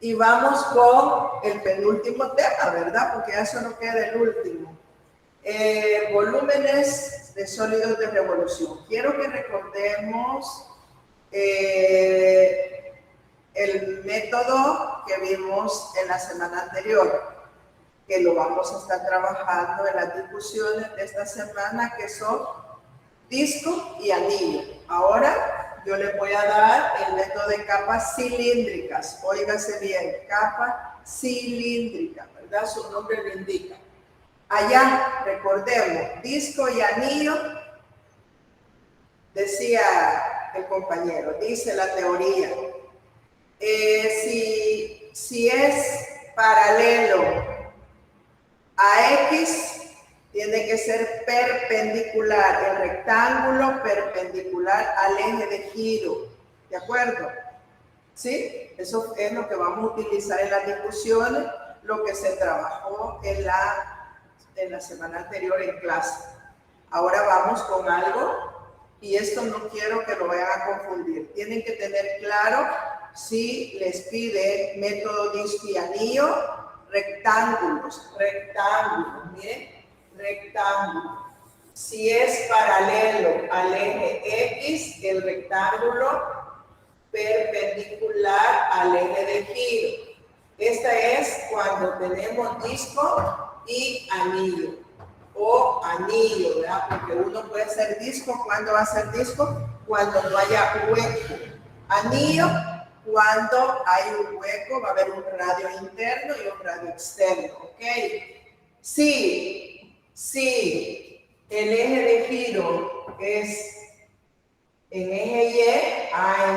Y vamos con el penúltimo tema, ¿verdad? Porque ya solo queda el último. Volúmenes de sólidos de revolución. Quiero que recordemos el método que vimos en la semana anterior, que lo vamos a estar trabajando en las discusiones de esta semana, que son disco y anillo. Ahora yo les voy a dar el método de capas cilíndricas. Óigase bien, capa cilíndrica, ¿verdad? Su nombre lo indica. Allá, recordemos, disco y anillo, decía el compañero, dice la teoría. Si es paralelo a X, tiene que ser perpendicular, el rectángulo perpendicular al eje de giro, ¿de acuerdo? ¿Sí? Eso es lo que vamos a utilizar en las discusiones, lo que se trabajó en la semana anterior en clase. Ahora vamos con algo, y esto no quiero que lo vayan a confundir. Tienen que tener claro si les pide método disco y anillo, rectángulos, miren, rectángulo. Si es paralelo al eje X, el rectángulo perpendicular al eje de giro. Esta es cuando tenemos disco y anillo, o anillo, ¿verdad? Porque uno puede ser disco. ¿Cuándo va a ser disco? Cuando no haya hueco. Anillo, cuando hay un hueco, va a haber un radio interno y un radio externo, ¿ok? Si el eje de giro es en eje Y,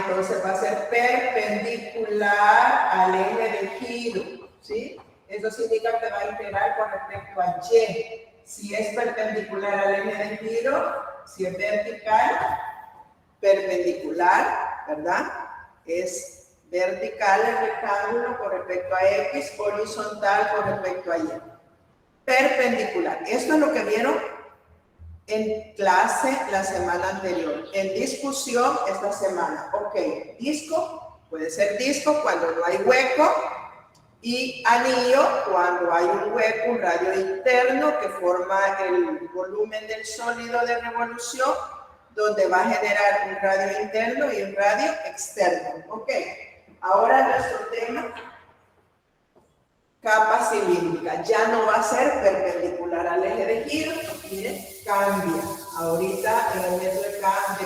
entonces va a ser perpendicular al eje de giro, ¿sí? Eso significa que va a integrar con respecto a Y. Si es perpendicular al eje de giro, si es vertical, perpendicular, ¿verdad? Es vertical el rectángulo con respecto a X, horizontal con respecto a Y. Perpendicular. Esto es lo que vieron en clase la semana anterior. En discusión esta semana. Ok, disco, puede ser disco cuando no hay hueco, y anillo cuando hay un hueco, un radio interno que forma el volumen del sólido de revolución, donde va a generar un radio interno y un radio externo. Ok, ahora nuestro tema, capa cilíndrica. Ya no va a ser perpendicular al eje de giro, miren, cambia. Ahorita en el método de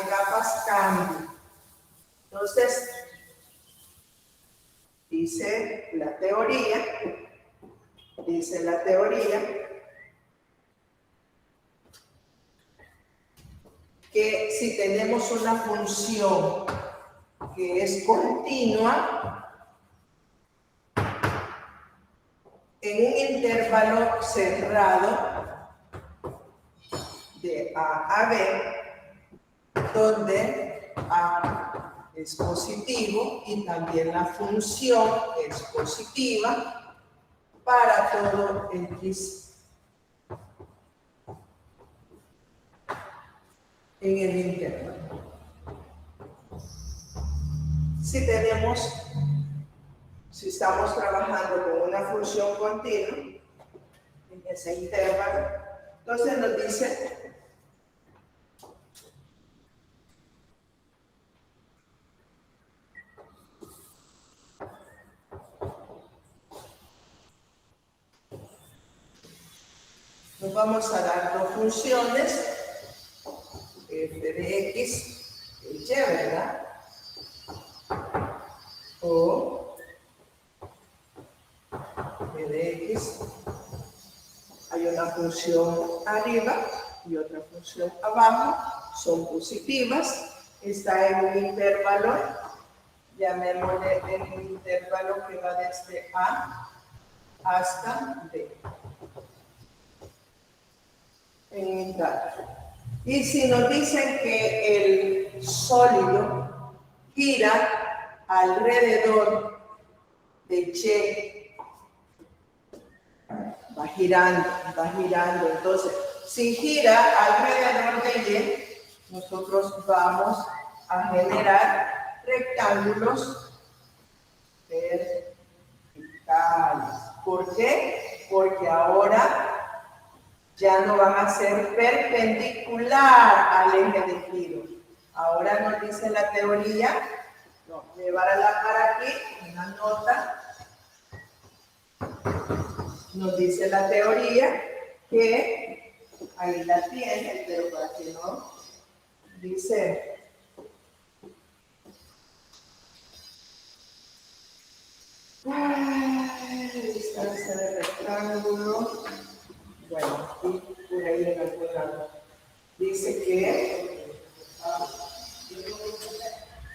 capas cambia. Entonces, dice la teoría que si tenemos una función que es continua en un intervalo cerrado de A a B, donde A es positivo y también la función es positiva para todo X en el intervalo. Si estamos trabajando con una función continua en ese intervalo, entonces nos dice nos vamos a dar dos funciones, f de x y, ¿verdad? O f de x, hay una función arriba y otra función abajo, son positivas, está en un intervalo, llamémosle el intervalo que va desde A hasta B. En y si nos dicen que el sólido gira alrededor de Y, va girando, entonces si gira alrededor de Y, nosotros vamos a generar rectángulos verticales. ¿Por qué? Porque ahora ya no van a ser perpendicular al eje de giro. Ahora nos dice la teoría, no, llevar a la para aquí, una nota, nos dice la teoría que, ahí la tiene, pero para que no, dice, distancia de rectángulo, bueno, aquí por ahí en algún lado, dice que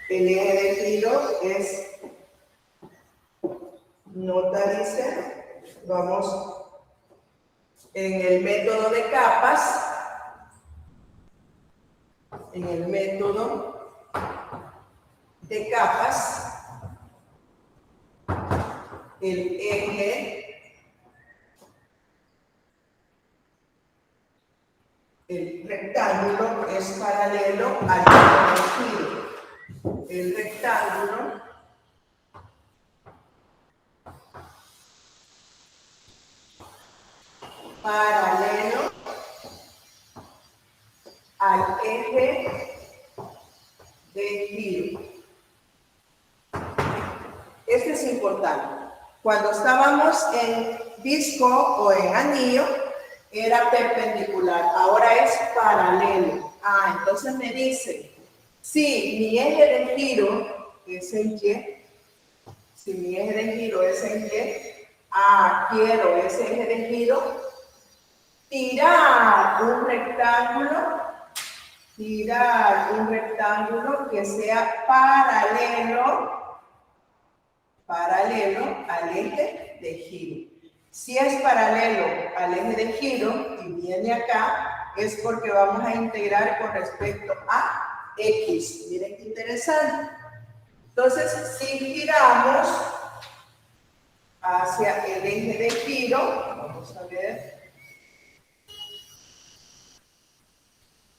el eje de giro es, nota dice, vamos en el método de capas, el eje, el rectángulo es paralelo al eje de giro. El rectángulo paralelo al eje de giro. Esto es importante. Cuando estábamos en disco o en anillo, era perpendicular. Ahora es paralelo. Entonces me dice, si mi eje de giro es en Y, si mi eje de giro es en Y, quiero ese eje de giro, tirar un rectángulo que sea paralelo al eje de giro. Si es paralelo al eje de giro y viene acá, es porque vamos a integrar con respecto a X. Miren qué interesante. Entonces, si giramos hacia el eje de giro, vamos a ver.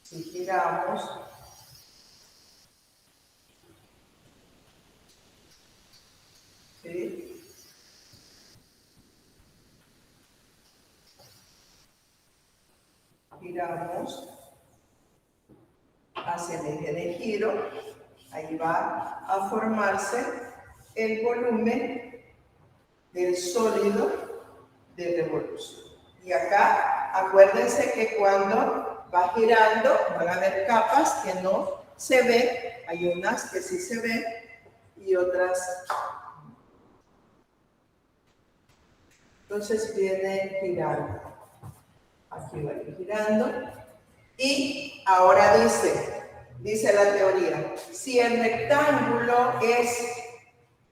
Si giramos ¿sí? Giramos hacia el eje de giro, ahí va a formarse el volumen del sólido de revolución. Y acá, acuérdense que cuando va girando, van a haber capas que no se ven, hay unas que sí se ven y otras. Entonces viene girando. Aquí va girando. Y ahora dice la teoría, si el rectángulo es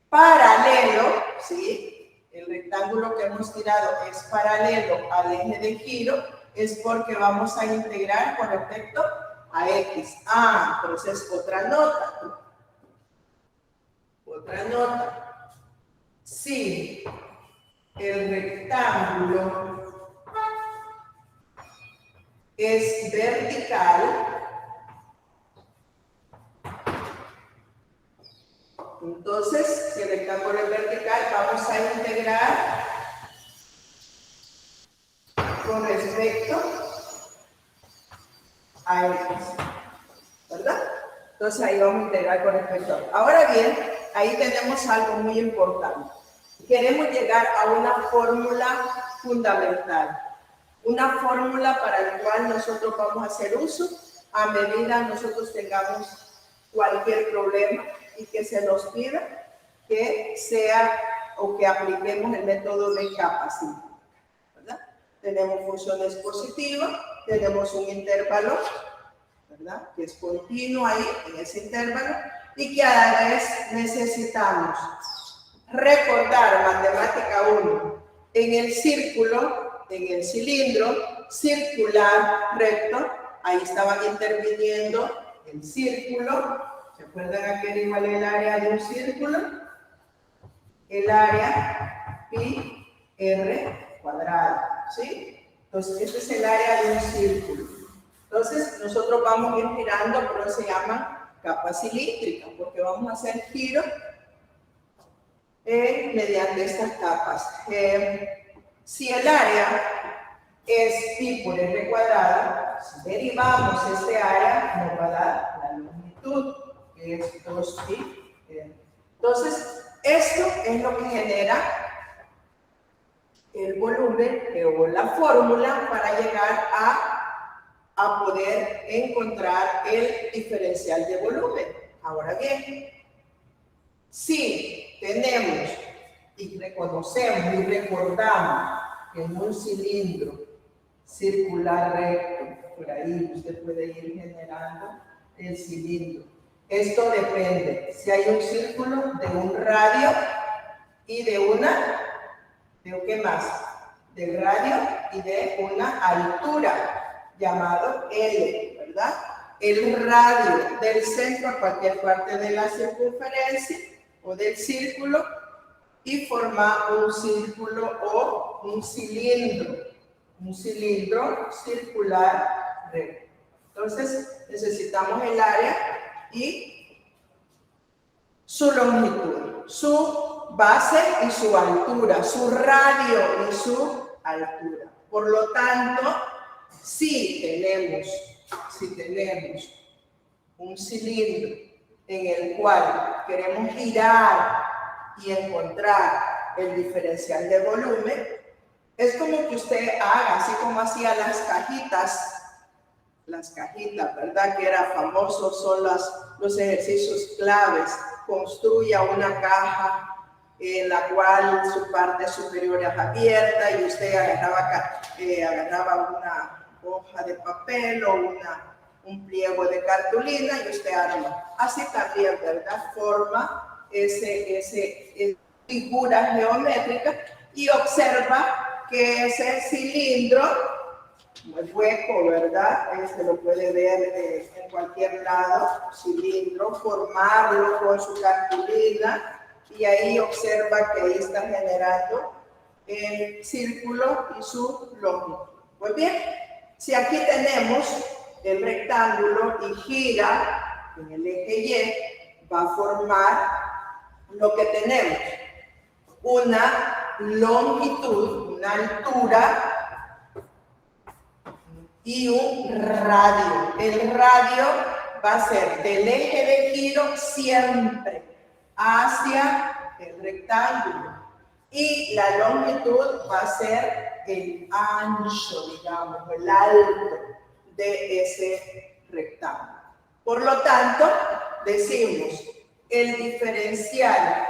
paralelo, ¿sí? El rectángulo que hemos tirado es paralelo al eje de giro, es porque vamos a integrar con respecto a X. Entonces otra nota. Si el rectángulo es vertical, entonces, si el rectángulo es vertical, vamos a integrar con respecto a X, ¿verdad? Entonces, ahí vamos a integrar con respecto a X. Ahora bien, ahí tenemos algo muy importante. Queremos llegar a una fórmula fundamental, una fórmula para la cual nosotros vamos a hacer uso a medida que nosotros tengamos cualquier problema y que se nos pida que sea o que apliquemos el método de capas, ¿verdad? Tenemos funciones positivas, tenemos un intervalo, ¿verdad? Que es continuo ahí en ese intervalo y que a la vez necesitamos recordar matemática 1 en el círculo, en el cilindro circular recto, ahí estaban interviniendo el círculo. ¿Se acuerdan a qué era igual el área de un círculo? El área pi r cuadrado, ¿sí? Entonces, este es el área de un círculo. Entonces, nosotros vamos a ir girando, pero se llama capa cilíndrica, porque vamos a hacer giro mediante estas capas. Si el área es pi por r cuadrado, si derivamos este área, nos va a dar la longitud, que es 2pi. Entonces, esto es lo que genera el volumen o la fórmula para llegar a poder encontrar el diferencial de volumen. Ahora bien, si tenemos y reconocemos y recordamos que en un cilindro circular recto, por ahí usted puede ir generando el cilindro. Esto depende si hay un círculo de un radio y ¿de qué más? Del radio y de una altura llamado L, ¿verdad? El radio del centro a cualquier parte de la circunferencia o del círculo y forma un círculo o un cilindro circular recto. Entonces necesitamos el área y su longitud, su base y su altura, su radio y su altura. Por lo tanto, si tenemos un cilindro en el cual queremos girar y encontrar el diferencial de volumen, es como que usted haga, así como hacía las cajitas, ¿verdad? Que era famoso, son los ejercicios claves. Construya una caja en la cual su parte superior es abierta y usted agarraba una hoja de papel o un pliego de cartulina y usted arma. Así también, ¿verdad? Forma ese figura geométrica y observa que ese cilindro, el hueco, ¿verdad? Lo puede ver en cualquier lado, cilindro, formarlo con su cartulina y ahí observa que ahí está generando el círculo y su longitud. Pues bien, si aquí tenemos el rectángulo y gira en el eje Y, va a formar lo que tenemos, una longitud, una altura y un radio. El radio va a ser del eje de giro siempre hacia el rectángulo y la longitud va a ser el ancho, digamos, el alto de ese rectángulo. Por lo tanto, decimos el diferencial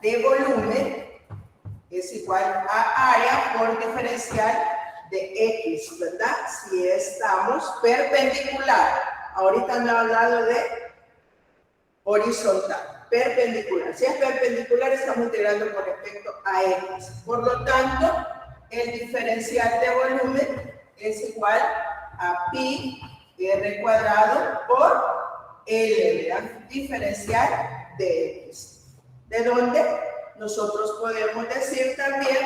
de volumen es igual a área por diferencial de X, ¿verdad? Si estamos perpendicular. Ahorita me ha hablado de horizontal, perpendicular. Si es perpendicular, estamos integrando con respecto a X. Por lo tanto, el diferencial de volumen es igual a pi r cuadrado por L, ¿verdad? Diferencial de X. ¿De dónde? Nosotros podemos decir también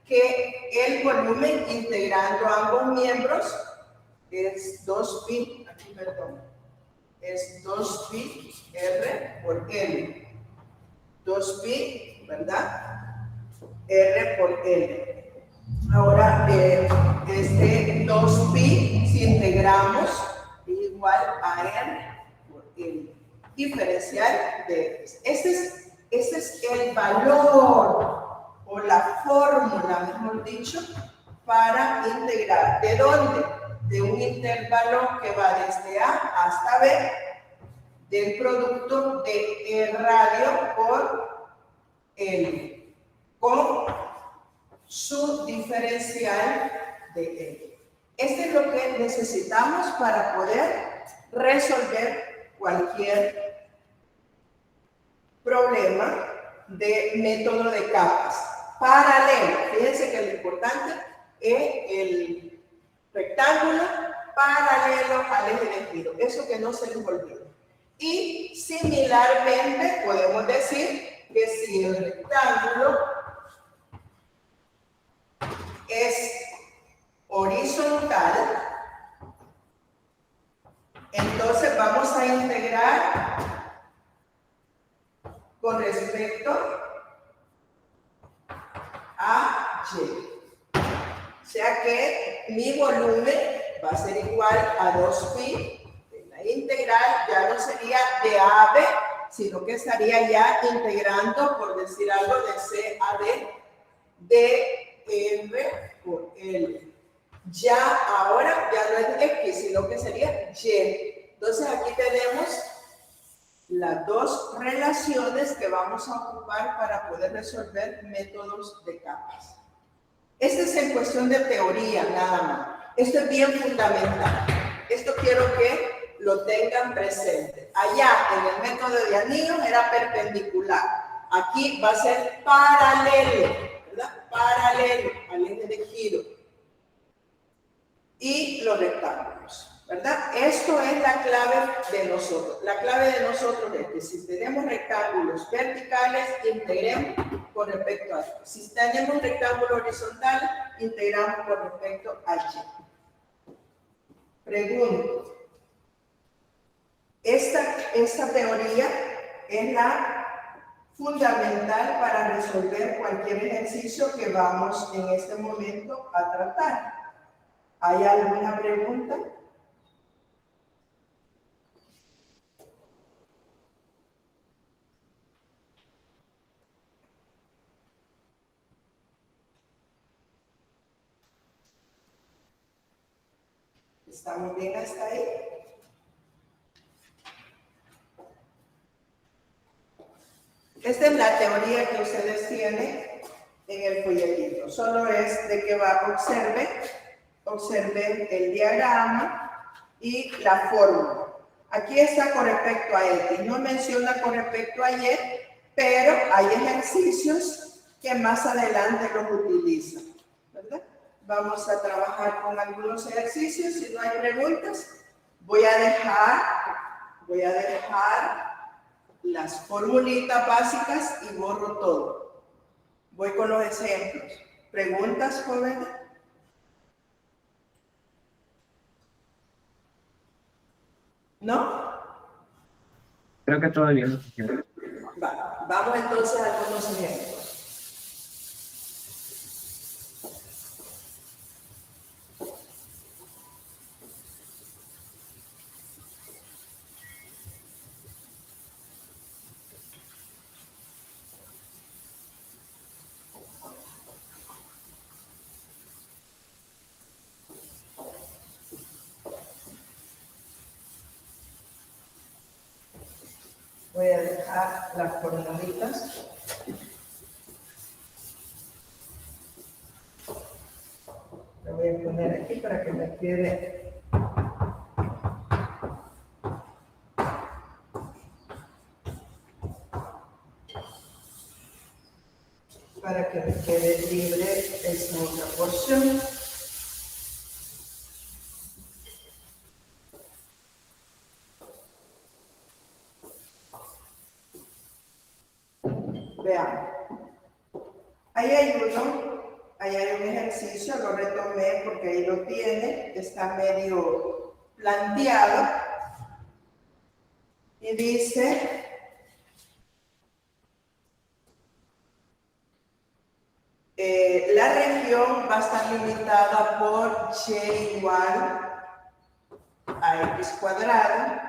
que el volumen integrando ambos miembros es 2pi, aquí perdón, es 2pi r por L. 2pi, ¿verdad? R por L. Ahora, este 2pi, si integramos, es igual a R por L. Diferencial de X. Este es el valor o la fórmula, mejor dicho, para integrar. ¿De dónde? De un intervalo que va desde A hasta B, del producto de E radio por L, con su diferencial de L. Este es lo que necesitamos para poder resolver cualquier problema de método de capas. Paralelo. Fíjense que lo importante es el rectángulo paralelo al eje de giro. Eso que no se les olvide. Y similarmente podemos decir que si el rectángulo es horizontal, entonces vamos a integrar con respecto Y. O sea que mi volumen va a ser igual a 2pi. La integral ya no sería de a a b, sino que estaría ya integrando, por decir algo, de c a d, de r por l. Ya ahora ya no es x, sino que sería y. Entonces aquí tenemos las dos relaciones que vamos a ocupar para poder resolver métodos de capas. Esto es en cuestión de teoría, nada más. Esto es bien fundamental. Esto quiero que lo tengan presente. Allá, en el método de anillos, era perpendicular. Aquí va a ser paralelo, ¿verdad? Paralelo al eje de giro. Y los rectángulos, ¿verdad? Esto es la clave de nosotros. La clave de nosotros es que si tenemos rectángulos verticales, integremos con respecto a esto. Si tenemos un rectángulo horizontal, integramos con respecto a y. Pregunto. Esta teoría es la fundamental para resolver cualquier ejercicio que vamos en este momento a tratar. ¿Hay alguna pregunta? ¿Estamos bien hasta ahí? Esta es la teoría que ustedes tienen en el folletito. Solo es de que observen el diagrama y la fórmula. Aquí está con respecto a X. No menciona con respecto a Y, pero hay ejercicios que más adelante los utilizan, ¿verdad? Vamos a trabajar con algunos ejercicios. Si no hay preguntas, voy a dejar las formulitas básicas y borro todo. Voy con los ejemplos. ¿Preguntas, jóvenes? ¿No? Creo que todavía no. Vamos entonces a algunos ejemplos. Voy a dejar las formulitas. Lo voy a poner aquí para que me quede. Para que me quede libre esta otra porción. Vean. Ahí hay un ejercicio, lo retomé porque ahí lo tiene, está medio planteado. Y dice, la región va a estar limitada por y igual a x cuadrado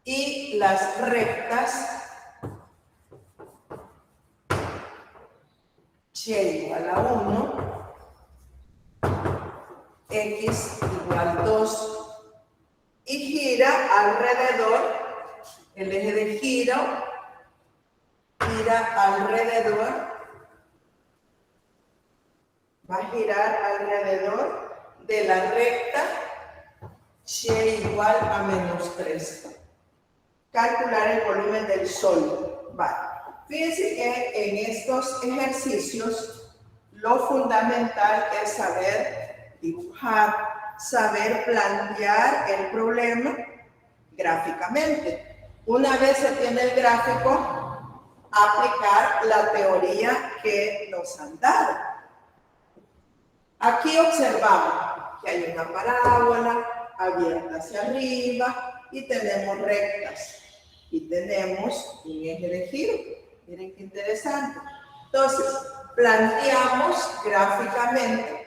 y las rectas y igual a 1, x igual 2 y gira alrededor, el eje de giro gira alrededor, va a girar alrededor de la recta y igual a menos 3. Calcular el volumen del sólido. Vale. Fíjense que en estos ejercicios lo fundamental es saber dibujar, saber plantear el problema gráficamente. Una vez se tiene el gráfico, aplicar la teoría que nos han dado. Aquí observamos que hay una parábola abierta hacia arriba y tenemos rectas y tenemos un eje de giro. Miren qué interesante. Entonces, planteamos gráficamente,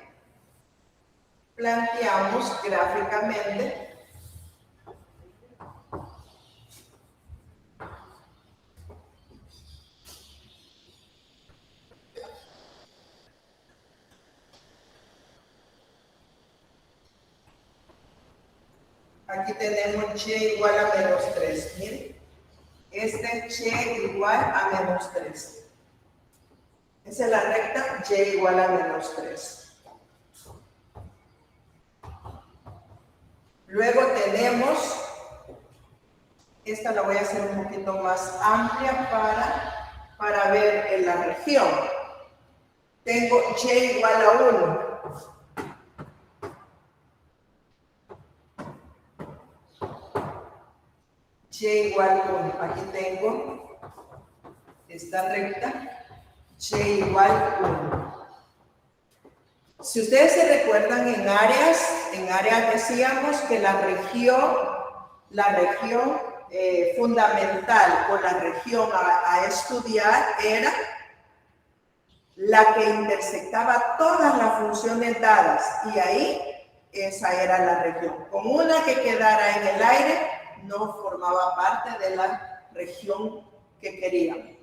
aquí tenemos y igual a menos 3, miren, este y igual a menos 3. Esa es la recta y igual a menos 3. Luego tenemos, esta la voy a hacer un poquito más amplia para ver en la región. Tengo y igual a 1. Y igual a 1. Aquí tengo esta recta, y igual a 1. Si ustedes se recuerdan en áreas decíamos que la región fundamental o la región a estudiar era la que intersectaba todas las funciones dadas, y ahí esa era la región. Con una que quedara en el aire no formaba parte de la región que queríamos.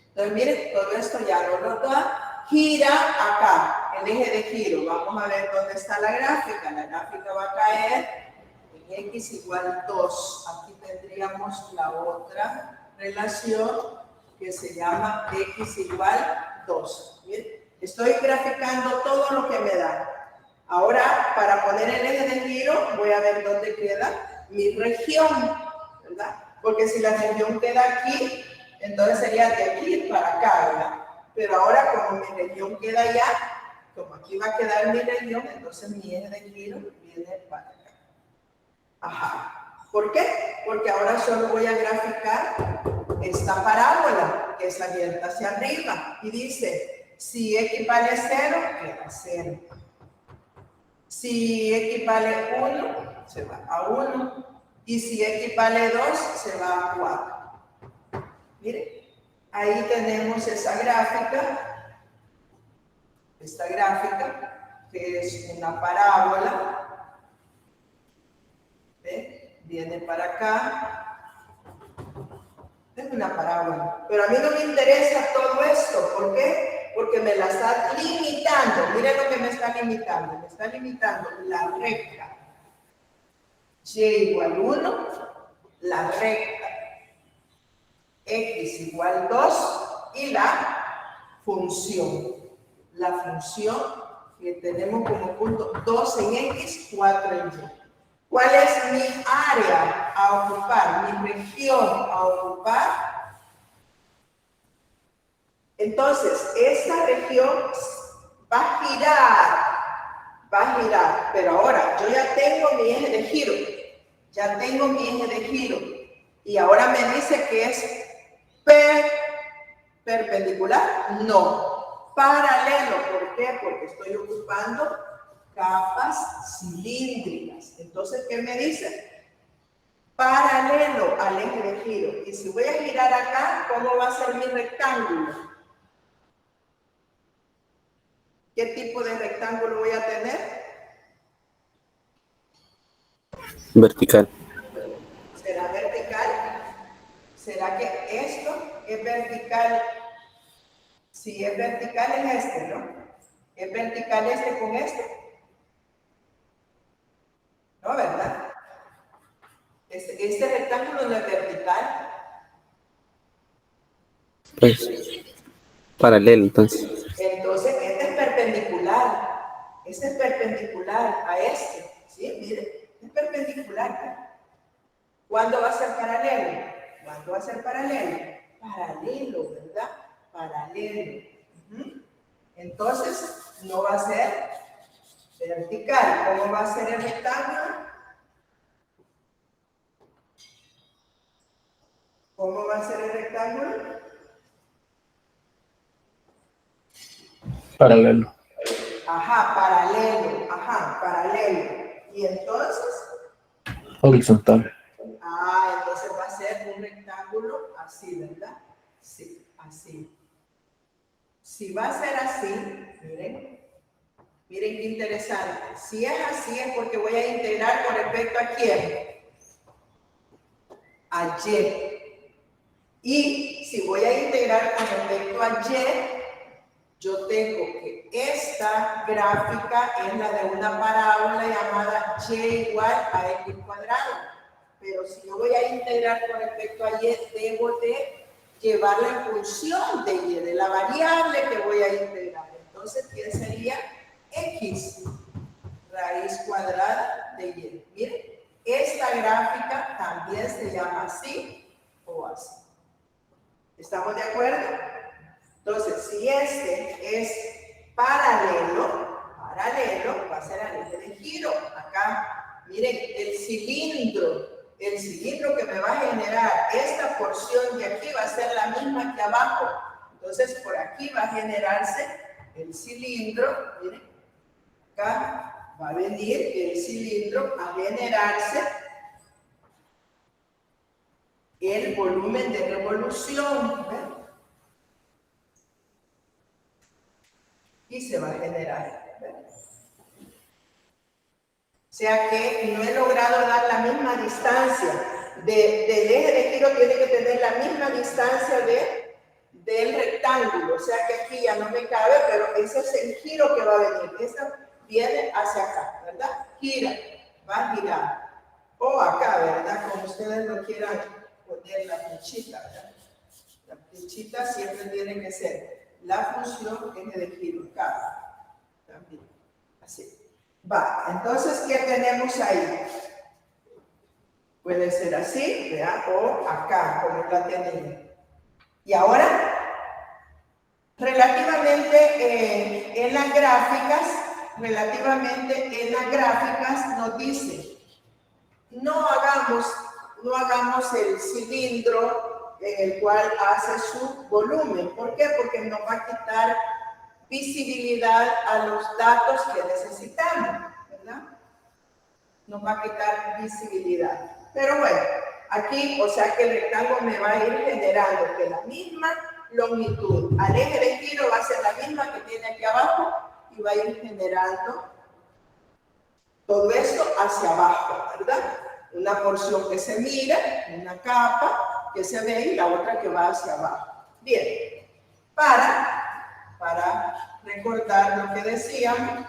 Entonces miren, todo esto ya no lo da. Gira acá, el eje de giro. Vamos a ver dónde está la gráfica. La gráfica va a caer en x igual 2. Aquí tendríamos la otra relación que se llama x igual 2. ¿Bien? Estoy graficando todo lo que me da. Ahora, para poner el eje de giro, voy a ver dónde queda mi región, ¿verdad? Porque si la región queda aquí, entonces sería de aquí para acá, ¿verdad? Pero ahora, como mi región queda allá, como aquí va a quedar mi región, entonces mi eje de giro viene para acá. Ajá. ¿Por qué? Porque ahora solo voy a graficar esta parábola que es abierta hacia arriba y dice, si x vale 0, queda 0. Si x vale 1, se va a 1. Y si x vale 2, se va a 4. Miren, ahí tenemos esa gráfica. Esta gráfica, que es una parábola. ¿Ve? Viene para acá. Es una parábola. Pero a mí no me interesa todo esto. ¿Por qué? Porque me la está limitando. Miren lo que me está limitando. Me está limitando la recta y igual 1, la recta x igual 2 y la función. La función que tenemos como punto 2 en x, 4 en y. ¿Cuál es mi área a ocupar? Mi región a ocupar. Entonces, esta región va a girar, pero ahora yo ya tengo mi eje de giro, y ahora me dice que es perpendicular, no, paralelo. ¿Por qué? Porque estoy ocupando capas cilíndricas. Entonces, ¿qué me dice? Paralelo al eje de giro. Y si voy a girar acá, ¿cómo va a ser mi rectángulo? ¿Qué tipo de rectángulo voy a tener? Vertical. ¿Será vertical? ¿Será que esto es vertical? Si es vertical es este, ¿no? ¿Es vertical este con este? No, ¿verdad? Este rectángulo no es vertical. Pues, paralelo, entonces. Entonces, este es perpendicular. Este es perpendicular a este. ¿Sí? Mire, es perpendicular. ¿Cuándo va a ser paralelo? ¿Cuándo va a ser paralelo? Paralelo, ¿verdad? Paralelo. Entonces, no va a ser vertical. ¿Cómo va a ser el rectángulo? ¿Cómo va a ser el rectángulo? Paralelo. Ajá, paralelo. Ajá, paralelo. Y entonces, Horizontal. entonces va a ser un rectángulo así, ¿verdad? Sí, así. Si va a ser así, miren qué interesante. Si es así es porque voy a integrar con respecto a quién, a Y. Y si voy a integrar con respecto a Y, yo tengo que esta gráfica es la de una parábola llamada y igual a x cuadrado. Pero si yo voy a integrar con respecto a y, debo de llevar la función de y, de la variable que voy a integrar. Entonces, ¿qué sería? X raíz cuadrada de y. Miren, esta gráfica también se llama así o así. ¿Estamos de acuerdo? Entonces, si este es paralelo, va a ser al eje de giro. Acá, miren, el cilindro que me va a generar esta porción de aquí va a ser la misma que abajo. Entonces, por aquí va a generarse el cilindro, miren, acá va a venir el cilindro a generarse el volumen de revolución, ¿ven? Y se va a generar. O sea que no he logrado dar la misma distancia. Del eje de giro tiene que tener la misma distancia del rectángulo. O sea que aquí ya no me cabe, pero ese es el giro que va a venir. Esa viene hacia acá, ¿verdad? Gira, va a girar. O acá, ¿verdad? Como ustedes lo quieran poner la flechita, ¿verdad? La flechita siempre tiene que ser la función eje de giro acá. También. Así. Va, entonces, ¿qué tenemos ahí? Puede ser así, ¿verdad? O acá, como la tenemos. Y ahora, relativamente en las gráficas nos dice, no hagamos el cilindro en el cual hace su volumen. ¿Por qué? Porque nos va a quitar visibilidad a los datos que necesitamos, ¿verdad? Nos va a quitar visibilidad. Pero bueno, aquí, o sea que el rectángulo me va a ir generando que la misma longitud al eje de giro va a ser la misma que tiene aquí abajo y va a ir generando todo esto hacia abajo, ¿verdad? Una porción que se mira, una capa que se ve y la otra que va hacia abajo. Bien, para recordar lo que decíamos,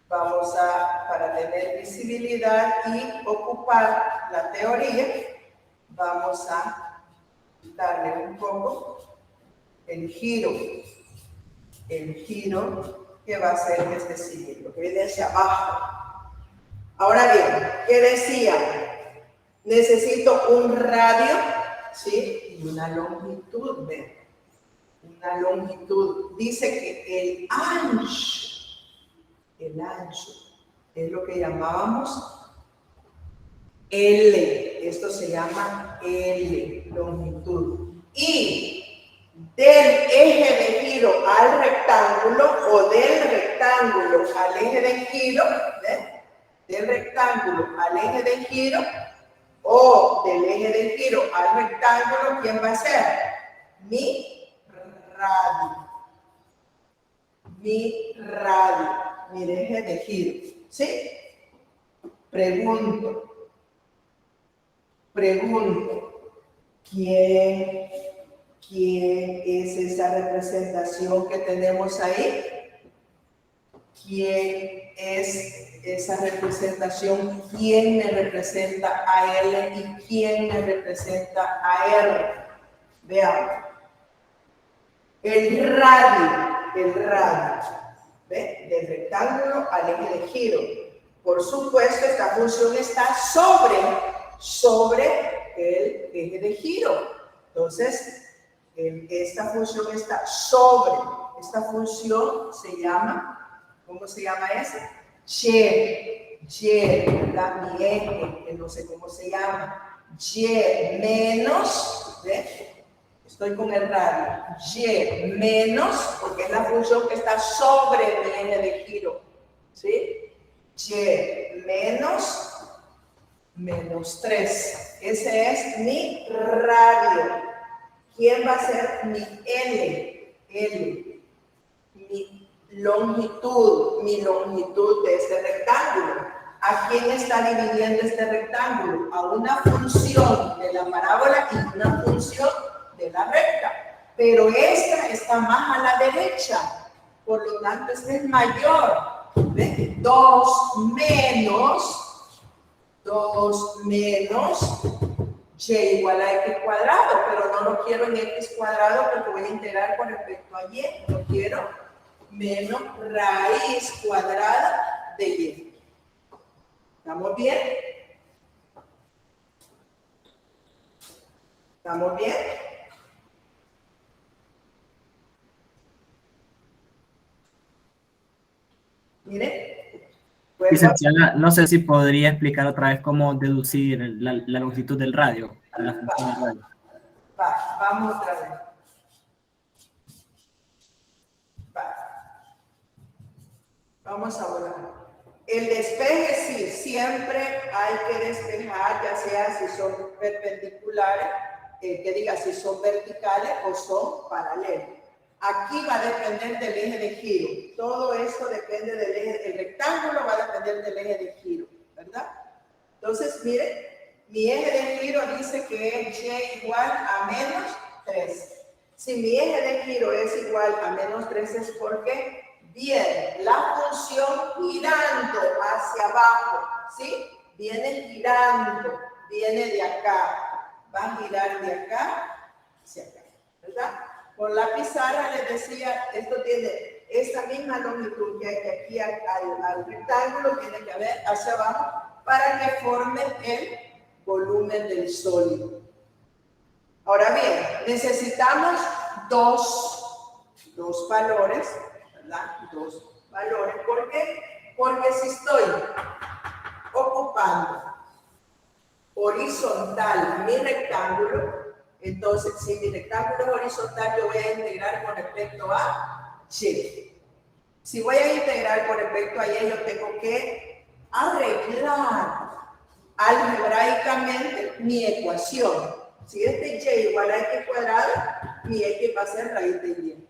para tener visibilidad y ocupar la teoría, vamos a darle un poco el giro que va a ser este cilindro, que viene hacia abajo. Ahora bien, ¿qué decía? Necesito un radio, ¿sí? Y una longitud, ¿ven? Una longitud. Dice que el ancho es lo que llamábamos L. Esto se llama L, longitud. Y del eje de giro al rectángulo o del rectángulo al eje de giro, ¿ven? Del rectángulo al eje de giro o del eje de giro al rectángulo, ¿quién va a ser? Mi radio, mi eje de giro, ¿sí? Pregunto, ¿quién es esa representación que tenemos ahí? ¿Quién es esa representación? ¿Quién me representa a L y quién me representa a R? Veamos. El radio, ¿ve? Del rectángulo al eje de giro. Por supuesto, esta función está sobre el eje de giro. Entonces, esta función está sobre. Esta función se llama, ¿cómo se llama esa? Y, ¿verdad? Mi eje, que no sé cómo se llama. Y menos, ¿ve? Estoy con el radio. Y menos, porque es la función que está sobre mi eje de giro. ¿Sí? Y menos 3. Ese es mi radio. ¿Quién va a ser mi L? longitud, mi longitud de este rectángulo. ¿A quién está dividiendo este rectángulo? A una función de la parábola y una función de la recta. Pero esta está más a la derecha, por lo tanto este es mayor. ¿Ve? 2 menos y igual a x cuadrado, pero no lo quiero en x cuadrado porque voy a integrar con respecto a y, lo quiero menos raíz cuadrada de y. ¿Estamos bien? ¿Estamos bien? Mire. Licenciada, no sé si podría explicar otra vez cómo deducir la longitud del radio. La función del radio. Vamos otra vez. Vamos a volar. El despeje sí, siempre hay que despejar, ya sea si son perpendiculares, que diga si son verticales o son paralelos. Aquí va a depender del eje de giro. Todo esto depende del eje, el rectángulo va a depender del eje de giro, ¿verdad? Entonces, miren, mi eje de giro dice que es y igual a menos 3. Si mi eje de giro es igual a menos 3 es porque viene la función girando hacia abajo, ¿sí? Viene girando, viene de acá, va a girar de acá hacia acá, ¿verdad? Con la pizarra les decía, esto tiene esta misma longitud que hay aquí al rectángulo, tiene que haber hacia abajo para que forme el volumen del sólido. Ahora bien, necesitamos dos valores, ¿verdad? 2 valores. ¿Por qué? Porque si estoy ocupando horizontal mi rectángulo, entonces si mi rectángulo es horizontal, yo voy a integrar con respecto a y. Si voy a integrar con respecto a y, yo tengo que arreglar algebraicamente mi ecuación. Si este y igual a x cuadrado, mi x va a ser raíz de y.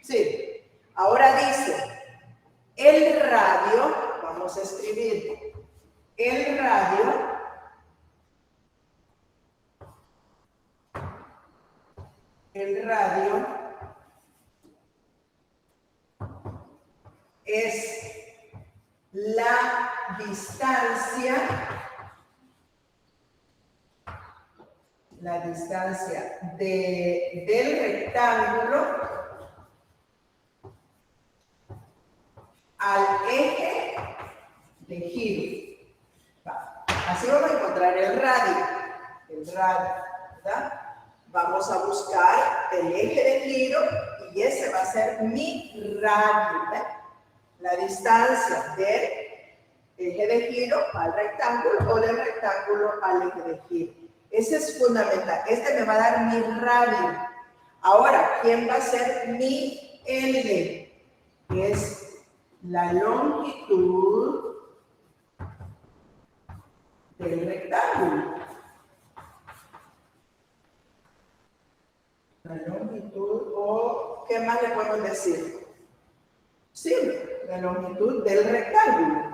Sí. Ahora dice, el radio, vamos a escribir, el radio es la distancia del rectángulo al eje de giro. Así vamos a encontrar el radio, ¿verdad? Vamos a buscar el eje de giro y ese va a ser mi radio, ¿verdad? La distancia del eje de giro al rectángulo o del rectángulo al eje de giro. Ese es fundamental. Este me va a dar mi radio. Ahora, ¿quién va a ser mi L? Es la longitud del rectángulo. La longitud, o ¿qué más le podemos decir? Sí, la longitud del rectángulo.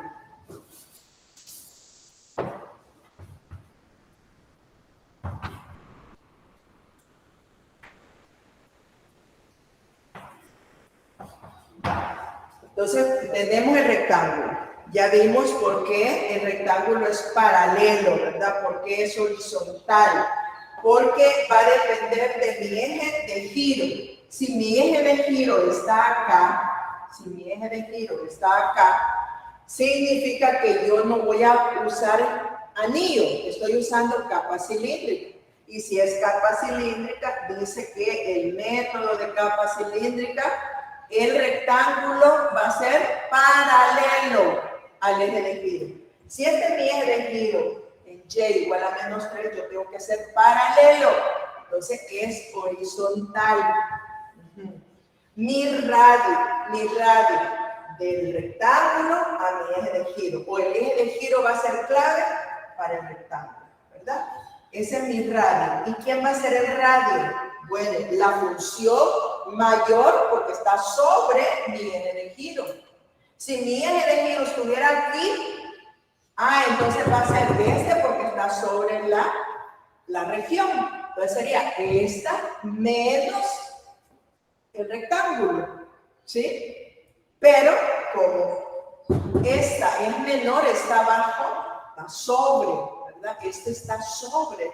Entonces, tenemos el rectángulo. Ya vimos por qué el rectángulo es paralelo, ¿verdad? Porque es horizontal. Porque va a depender de mi eje de giro. Si mi eje de giro está acá, significa que yo no voy a usar anillo, estoy usando capa cilíndrica. Y si es capa cilíndrica, dice que el método de capa cilíndrica, el rectángulo va a ser paralelo al eje de giro. Si este es mi eje de giro, en y igual a menos 3, yo tengo que ser paralelo. Entonces es horizontal. Mi radio del rectángulo a mi eje de giro. O el eje de giro va a ser clave para el rectángulo, ¿verdad? Ese es mi radio. ¿Y quién va a ser el radio Bueno, la función mayor porque está sobre mi eje de giro. Si mi eje de giro estuviera aquí, entonces va a ser este porque está sobre la región. Entonces sería esta menos el rectángulo, ¿sí? Pero como esta es menor, está abajo, está sobre, ¿verdad? Este está sobre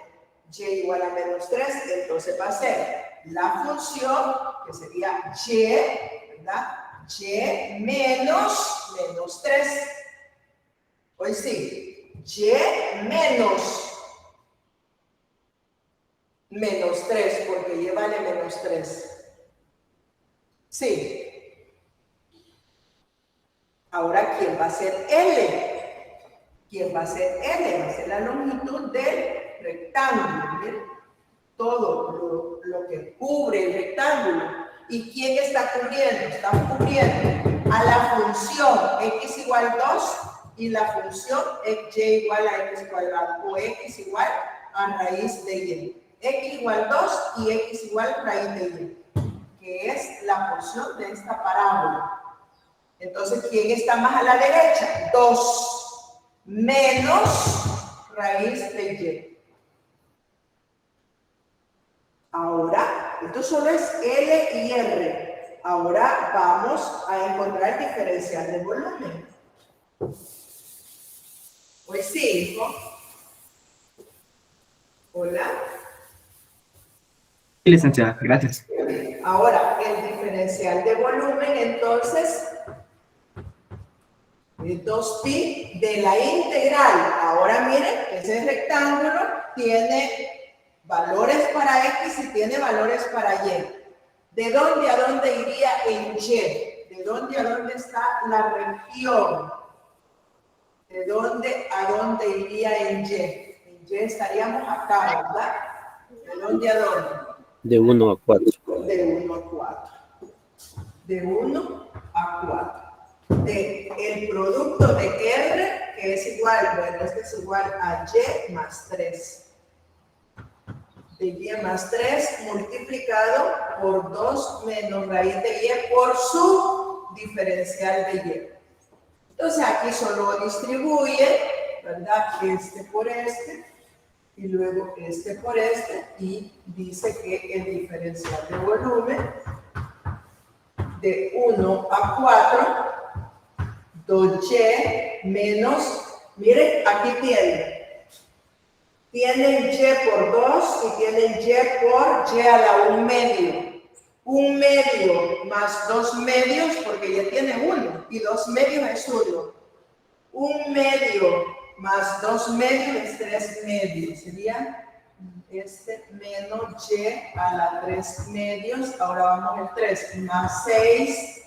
y igual a menos 3, entonces va a ser la función que sería y, ¿verdad? Y menos 3. Hoy sí, y menos 3, porque y vale menos 3. Sí. Ahora, ¿quién va a ser L? ¿Quién va a ser L? Va a ser la longitud del rectángulo. Miren, todo lo que cubre el rectángulo. ¿Y quién está cubriendo? Está cubriendo a la función x igual 2 y la función y igual a x cuadrado, o x igual a raíz de y. X igual 2 y x igual a raíz de y, que es la porción de esta parábola. Entonces, ¿quién está más a la derecha? 2 menos raíz de y. Ahora, esto solo es L y R. Ahora vamos a encontrar el diferencial de volumen. Pues 5. Hola. Sí, licenciada, gracias. Ahora, el diferencial de volumen, entonces, es 2pi de la integral. Ahora miren, ese rectángulo tiene valores para x y tiene valores para y. ¿De dónde a dónde iría en y? ¿De dónde a dónde está la región? ¿De dónde a dónde iría en y? En y estaríamos acá, ¿verdad? ¿De dónde a dónde? De 1 a 4. De 1 a 4. De 1 a 4. El producto de R, que es igual, bueno, este es igual a y más 3. De y más 3 multiplicado por 2 menos raíz de y por su diferencial de y. Entonces aquí solo distribuye, ¿verdad? Este por este y luego este por este y dice que el diferencial de volumen de 1 a 4, 2y menos, miren, aquí tienen y por 2 y tienen y por y a la 1 medio. 1 medio más 2 medios, porque ya tiene 1 y 2 medios es 1. 1 medio más 2 medios es 3 medios. Sería este menos y a la 3 medios. Ahora vamos al 3 más 6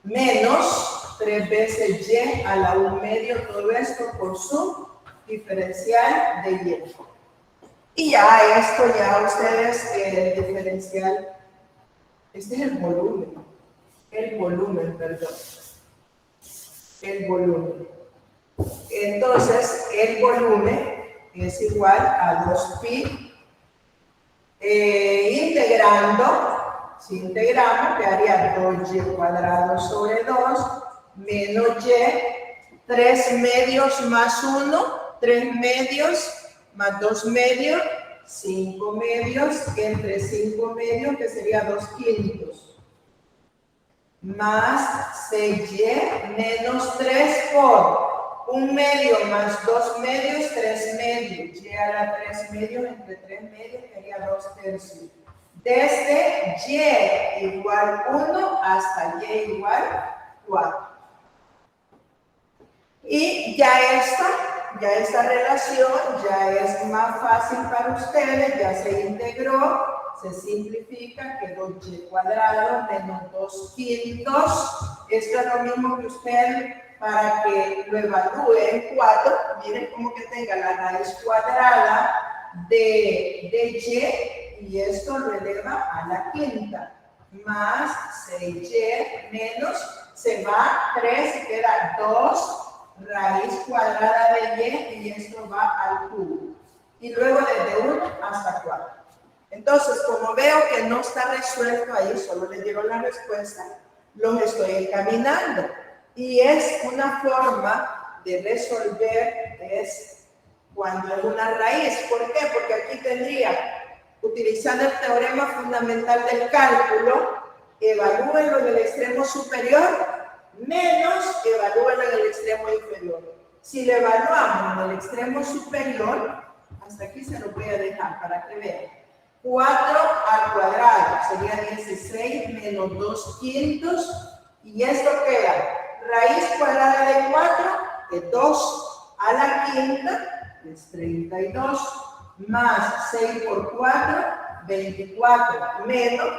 menos 3 veces y a la 1 medio. Todo esto por su diferencial de y. Y ya esto, ya ustedes, el diferencial, este es el volumen, perdón, el volumen. Entonces, el volumen es igual a 2pi, integrando, si integramos, quedaría 2y cuadrado sobre 2, menos y, 3 medios más 1, 3 medios más 2 medios, 5 medios, entre 5 medios, que sería 2 quintos, más 6y menos 3 por 1 medio más 2 medios, 3 medios, y a la 3 medios, entre 3 medios, sería 2 tercios. Desde y igual 1 hasta y igual 4. Y ya esta relación ya es más fácil para ustedes, ya se integró, se simplifica, quedó y cuadrado menos 2 quintos. Esto es lo mismo que usted, para que lo evalúe en 4, miren como que tenga la raíz cuadrada de y esto lo eleva a la quinta, más 6y menos, se va 3 y queda 2 raíz cuadrada de y esto va al cubo. Y luego desde 1 hasta 4. Entonces, como veo que no está resuelto ahí, solo les digo la respuesta, los estoy encaminando. Y es una forma de resolver, es cuando es una raíz. ¿Por qué? Porque aquí tendría, utilizando el teorema fundamental del cálculo, evalúenlo en el extremo superior menos evalúenlo en el extremo inferior. Si lo evaluamos en el extremo superior, hasta aquí se lo voy a dejar para que vean. 4 al cuadrado sería 16 menos 2 quintos. Y esto queda raíz cuadrada de 4, que 2 a la quinta, es 32, más 6 por 4, 24, menos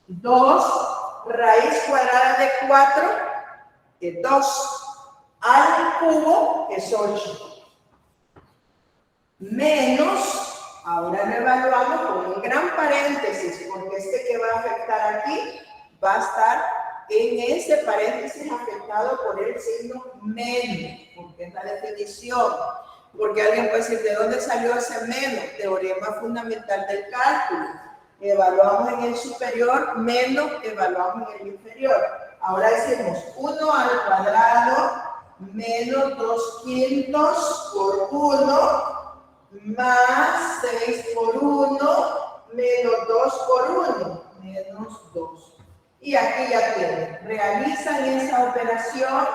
2 raíz cuadrada de 4, que 2 al cubo, que es 8, menos, ahora lo evaluamos con un gran paréntesis, porque este que va a afectar aquí va a estar en ese paréntesis afectado por el signo menos, porque es la definición. Porque alguien puede decir, ¿de dónde salió ese menos? Teorema fundamental del cálculo. Evaluamos en el superior, menos evaluamos en el inferior. Ahora decimos 1 al cuadrado menos 2 quintos por 1 más 6 por 1 menos 2 por 1 menos 2. Y aquí ya tienen, realizan esa operación,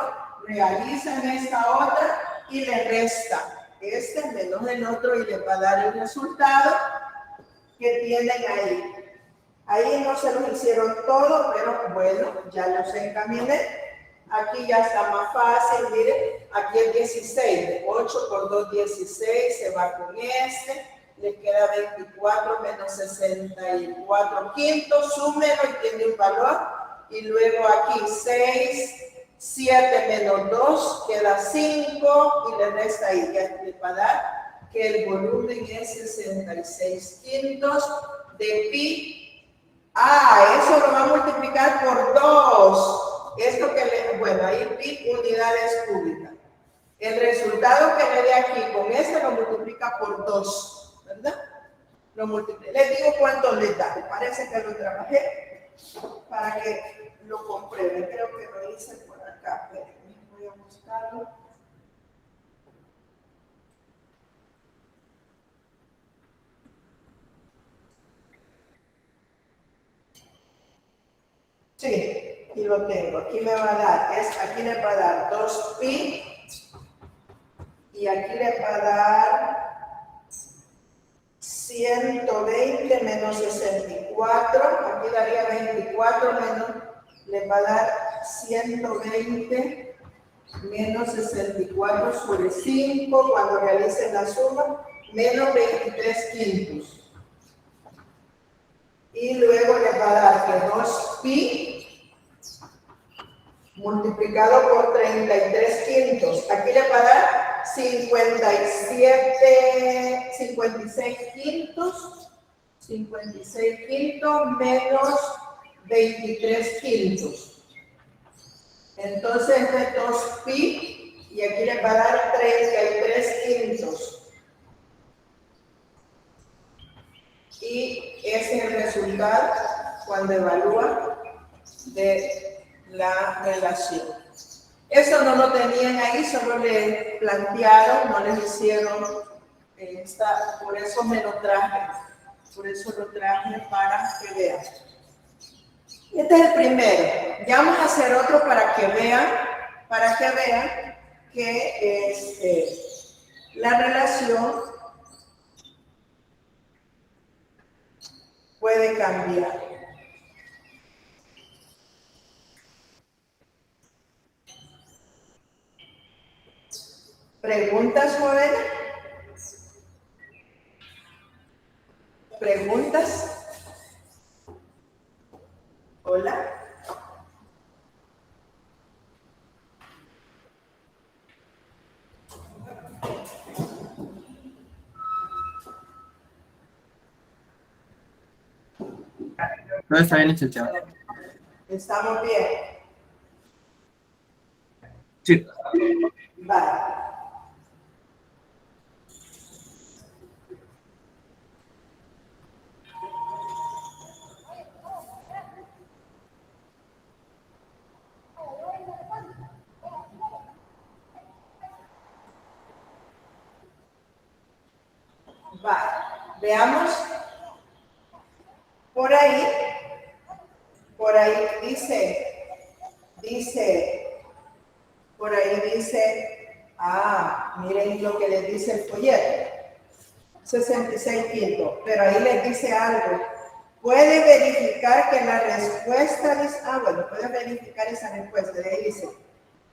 realizan esta otra y le restan este menos el otro y le va a dar el resultado que tienen ahí. Ahí no se los hicieron todo, pero bueno, ya los encaminé. Aquí ya está más fácil, miren, aquí es 16, 8 por 2, 16, se va con este, les queda 24 menos 64 quintos, súmelo y tiene un valor, y luego aquí 6, 7 menos 2, queda 5, y le resta ahí, ya les va a dar que el volumen es 66 quintos de pi. Eso lo va a multiplicar por 2. Esto que le, bueno, ahí pi unidades cúbicas. El resultado que le dé aquí con este lo multiplica por 2, ¿verdad? Lo multiplica. Les digo cuánto le da. Parece que lo trabajé para que lo comprueben. Creo que lo hice por acá. Espérenme, voy a buscarlo. Sí, aquí lo tengo. Aquí me va a dar, aquí le va a dar 2pi y aquí le va a dar 120 menos 64. Aquí daría 24 menos, le va a dar 120 menos 64 sobre 5 cuando realicen la suma, menos 23 quintos. Y luego le va a dar que 2pi multiplicado por 33 quintos. Aquí le va a dar 56 quintos. 56 quintos menos 23 quintos. Entonces es 2pi y aquí le va a dar 33 quintos. Y ese es el resultado cuando evalúa de la relación. Eso no lo tenían ahí, solo le plantearon, no les hicieron por eso me lo traje, por eso lo traje para que vean. Este es el primero. Ya vamos a hacer otro para que vean que la relación puede cambiar. ¿Preguntas, jóvenes? ¿Preguntas? Hola. Todo está bien, licenciado. ¿Estamos bien? Sí. Vale. Veamos. Por ahí dice, miren lo que les dice el folleto, 66 quinto, pero ahí les dice algo. Puede verificar que la respuesta dice, puede verificar esa respuesta, de ahí dice,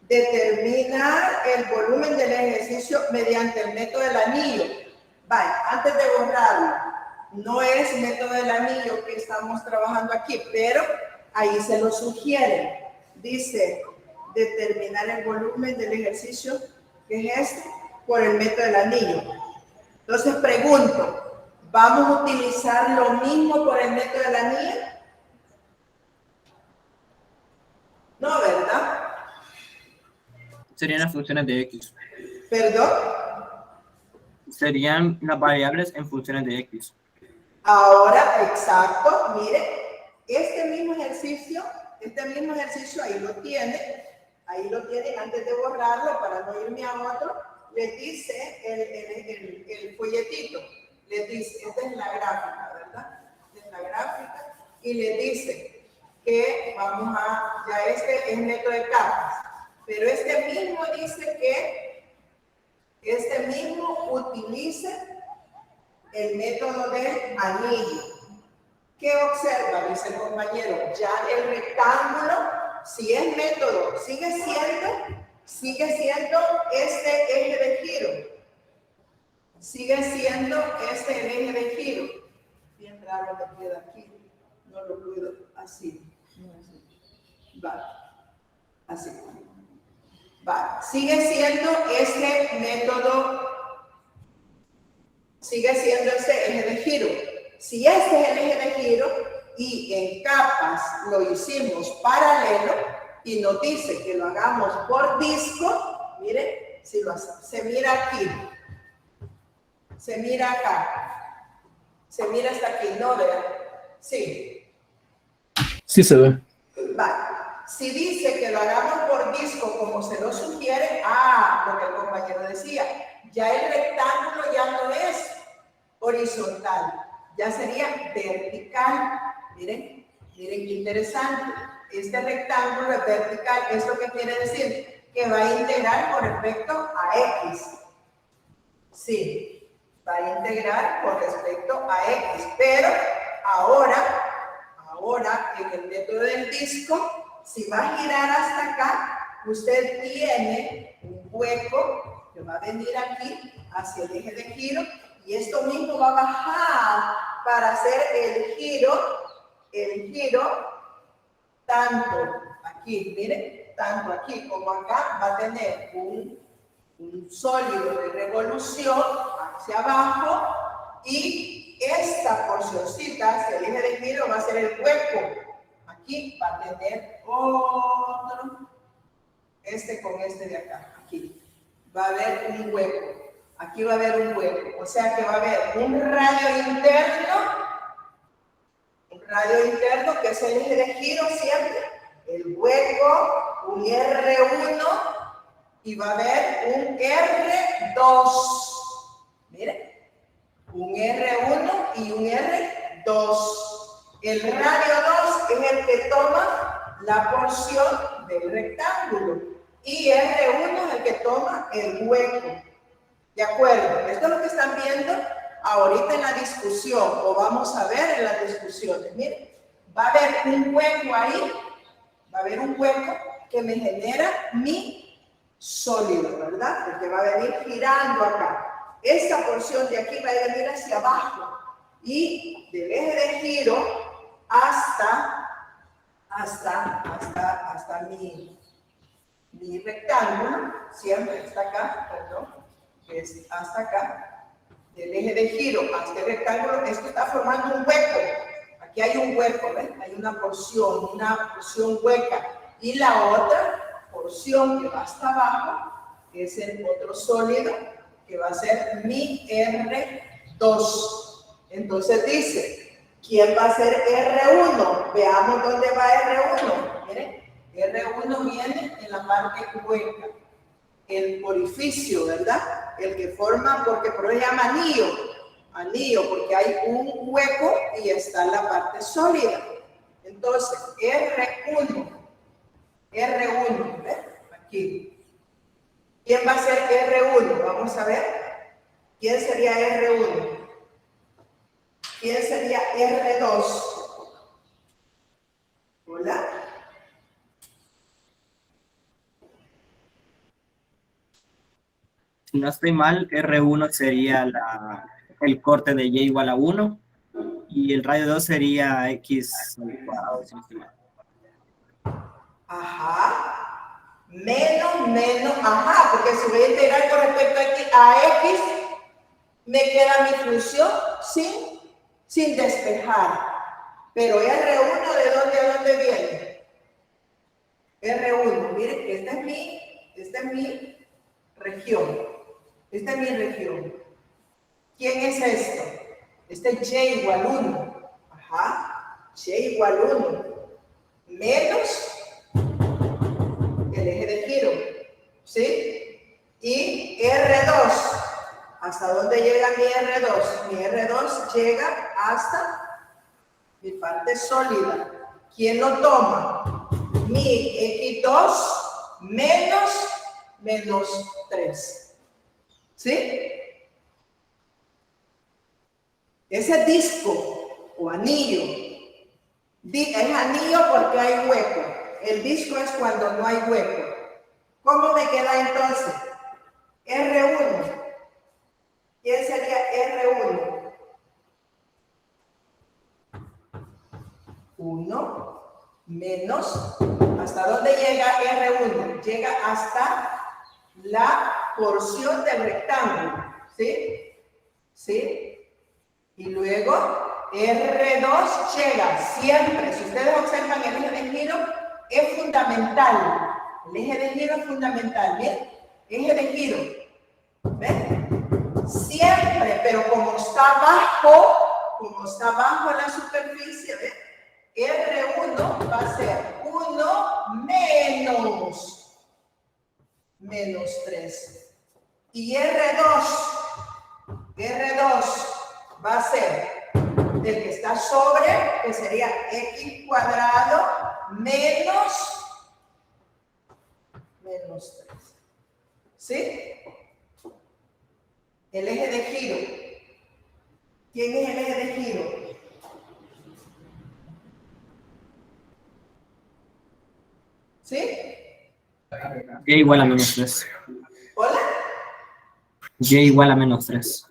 determinar el volumen del ejercicio mediante el método del anillo. Antes de borrarlo, no es método del anillo que estamos trabajando aquí, pero ahí se lo sugiere. Dice, determinar el volumen del ejercicio, que es este, por el método del anillo. Entonces pregunto, ¿vamos a utilizar lo mismo por el método del anillo? No, ¿verdad? Serían las funciones de X. ¿Perdón? Serían las variables en funciones de X. Ahora, exacto, mire, este mismo ejercicio ahí lo tiene, antes de borrarlo para no irme a otro, les dice el folletito, les dice, esta es la gráfica, ¿verdad? Esta es la gráfica, y les dice que ya este es método de capas, pero este mismo dice que utilice el método del anillo. ¿Qué observa? Dice el compañero, ya el rectángulo, si es método, sigue siendo este eje de giro. Sigue siendo este el eje de giro. Bien raro me queda aquí. No lo puedo así. Vale. Así. Vale. Sigue siendo este método. Sigue siendo este eje de giro. Si este es el eje de giro y en capas lo hicimos paralelo y nos dice que lo hagamos por disco, mire, si lo hace, se mira aquí, se mira acá, se mira hasta aquí, ¿no? ¿Verdad? Sí. Sí se ve. Vale. Si dice que lo hagamos por disco como se lo sugiere, lo que el compañero decía, ya el rectángulo ya no es horizontal, ya sería vertical. Miren qué interesante. Este rectángulo es vertical. ¿Esto qué quiere decir? Que va a integrar con respecto a X. Sí, va a integrar con respecto a X. Pero ahora en el método del disco, si va a girar hasta acá, usted tiene un hueco que va a venir aquí hacia el eje de giro. Y esto mismo va a bajar para hacer el giro, tanto aquí, miren, tanto aquí como acá, va a tener un sólido de revolución hacia abajo y esta porcioncita hacia el eje de giro va a ser el hueco. Aquí va a tener otro, con este de acá, aquí. Va a haber un hueco. Aquí va a haber un hueco, o sea que va a haber un radio interno que es el eje de giro siempre, el hueco, un R1 y va a haber un R2. Miren, un R1 y un R2. El radio 2 es el que toma la porción del rectángulo y R1 es el que toma el hueco. ¿De acuerdo? Esto es lo que están viendo ahorita en la discusión, o vamos a ver en las discusiones. Miren, va a haber un hueco ahí, va a haber un hueco que me genera mi sólido, ¿verdad? Porque va a venir girando acá. Esta porción de aquí va a venir hacia abajo y del eje de giro hasta mi rectángulo, siempre está acá, perdón. Es hasta acá, del eje de giro hasta el rectángulo, esto está formando un hueco. Aquí hay un hueco, ¿ven? Hay una porción hueca. Y la otra porción que va hasta abajo es el otro sólido que va a ser mi R2. Entonces dice, ¿quién va a ser R1? Veamos dónde va R1. Miren, R1 viene en la parte hueca. El orificio, ¿verdad? El que forma, porque por eso se llama anillo. anillo, porque hay un hueco y está la parte sólida. Entonces, R1, ¿ves? Aquí. ¿Quién va a ser R1? Vamos a ver. ¿Quién sería R1? ¿Quién sería R2? Hola. Si no estoy mal, R1 sería el corte de Y igual a 1 y el radio 2 sería X al cuadrado, si no estoy mal. Ajá. Menos, ajá, porque si voy a integrar con respecto a X, me queda mi función sin despejar. Pero R1, ¿de dónde a dónde viene? R1, miren, esta es mi región. Esta es mi región. ¿Quién es esto? Este es Y igual 1. Ajá. Y igual 1. Menos el eje de giro. ¿Sí? Y R2. ¿Hasta dónde llega mi R2? Mi R2 llega hasta mi parte sólida. ¿Quién lo toma? Mi X2 menos 3. ¿Sí? Ese disco o anillo, es anillo porque hay hueco. El disco es cuando no hay hueco. ¿Cómo me queda entonces? R1. ¿Quién sería R1? 1 menos, ¿hasta dónde llega R1? Llega hasta la porción del rectángulo, ¿sí? ¿Sí? Y luego R2 llega siempre, si ustedes observan el eje de giro, es fundamental. El eje de giro es fundamental, ¿bien? Eje de giro, ¿ven? Siempre, pero como está bajo la superficie, ¿ven? R1 va a ser 1 menos 3. Y R2 va a ser el que está sobre, que sería X cuadrado menos 3. ¿Sí? El eje de giro. ¿Quién es el eje de giro? ¿Sí? Y igual a menos 3. ¿Hola? Y igual a menos 3.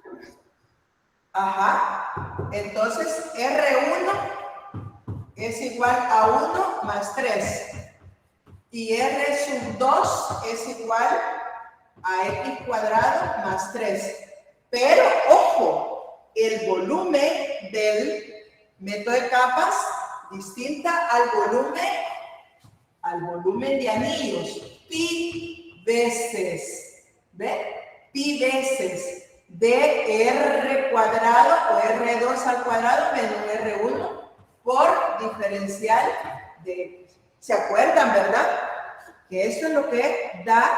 Ajá. Entonces, R1 es igual a 1 más 3. Y R sub 2 es igual a X cuadrado más 3. Pero, ojo, el volumen del método de capas distinta al volumen de anillos. Pi veces, ¿ve? Pi veces de R cuadrado o R2 al cuadrado menos R1 por diferencial de X. ¿Se acuerdan, verdad? Que esto es lo que da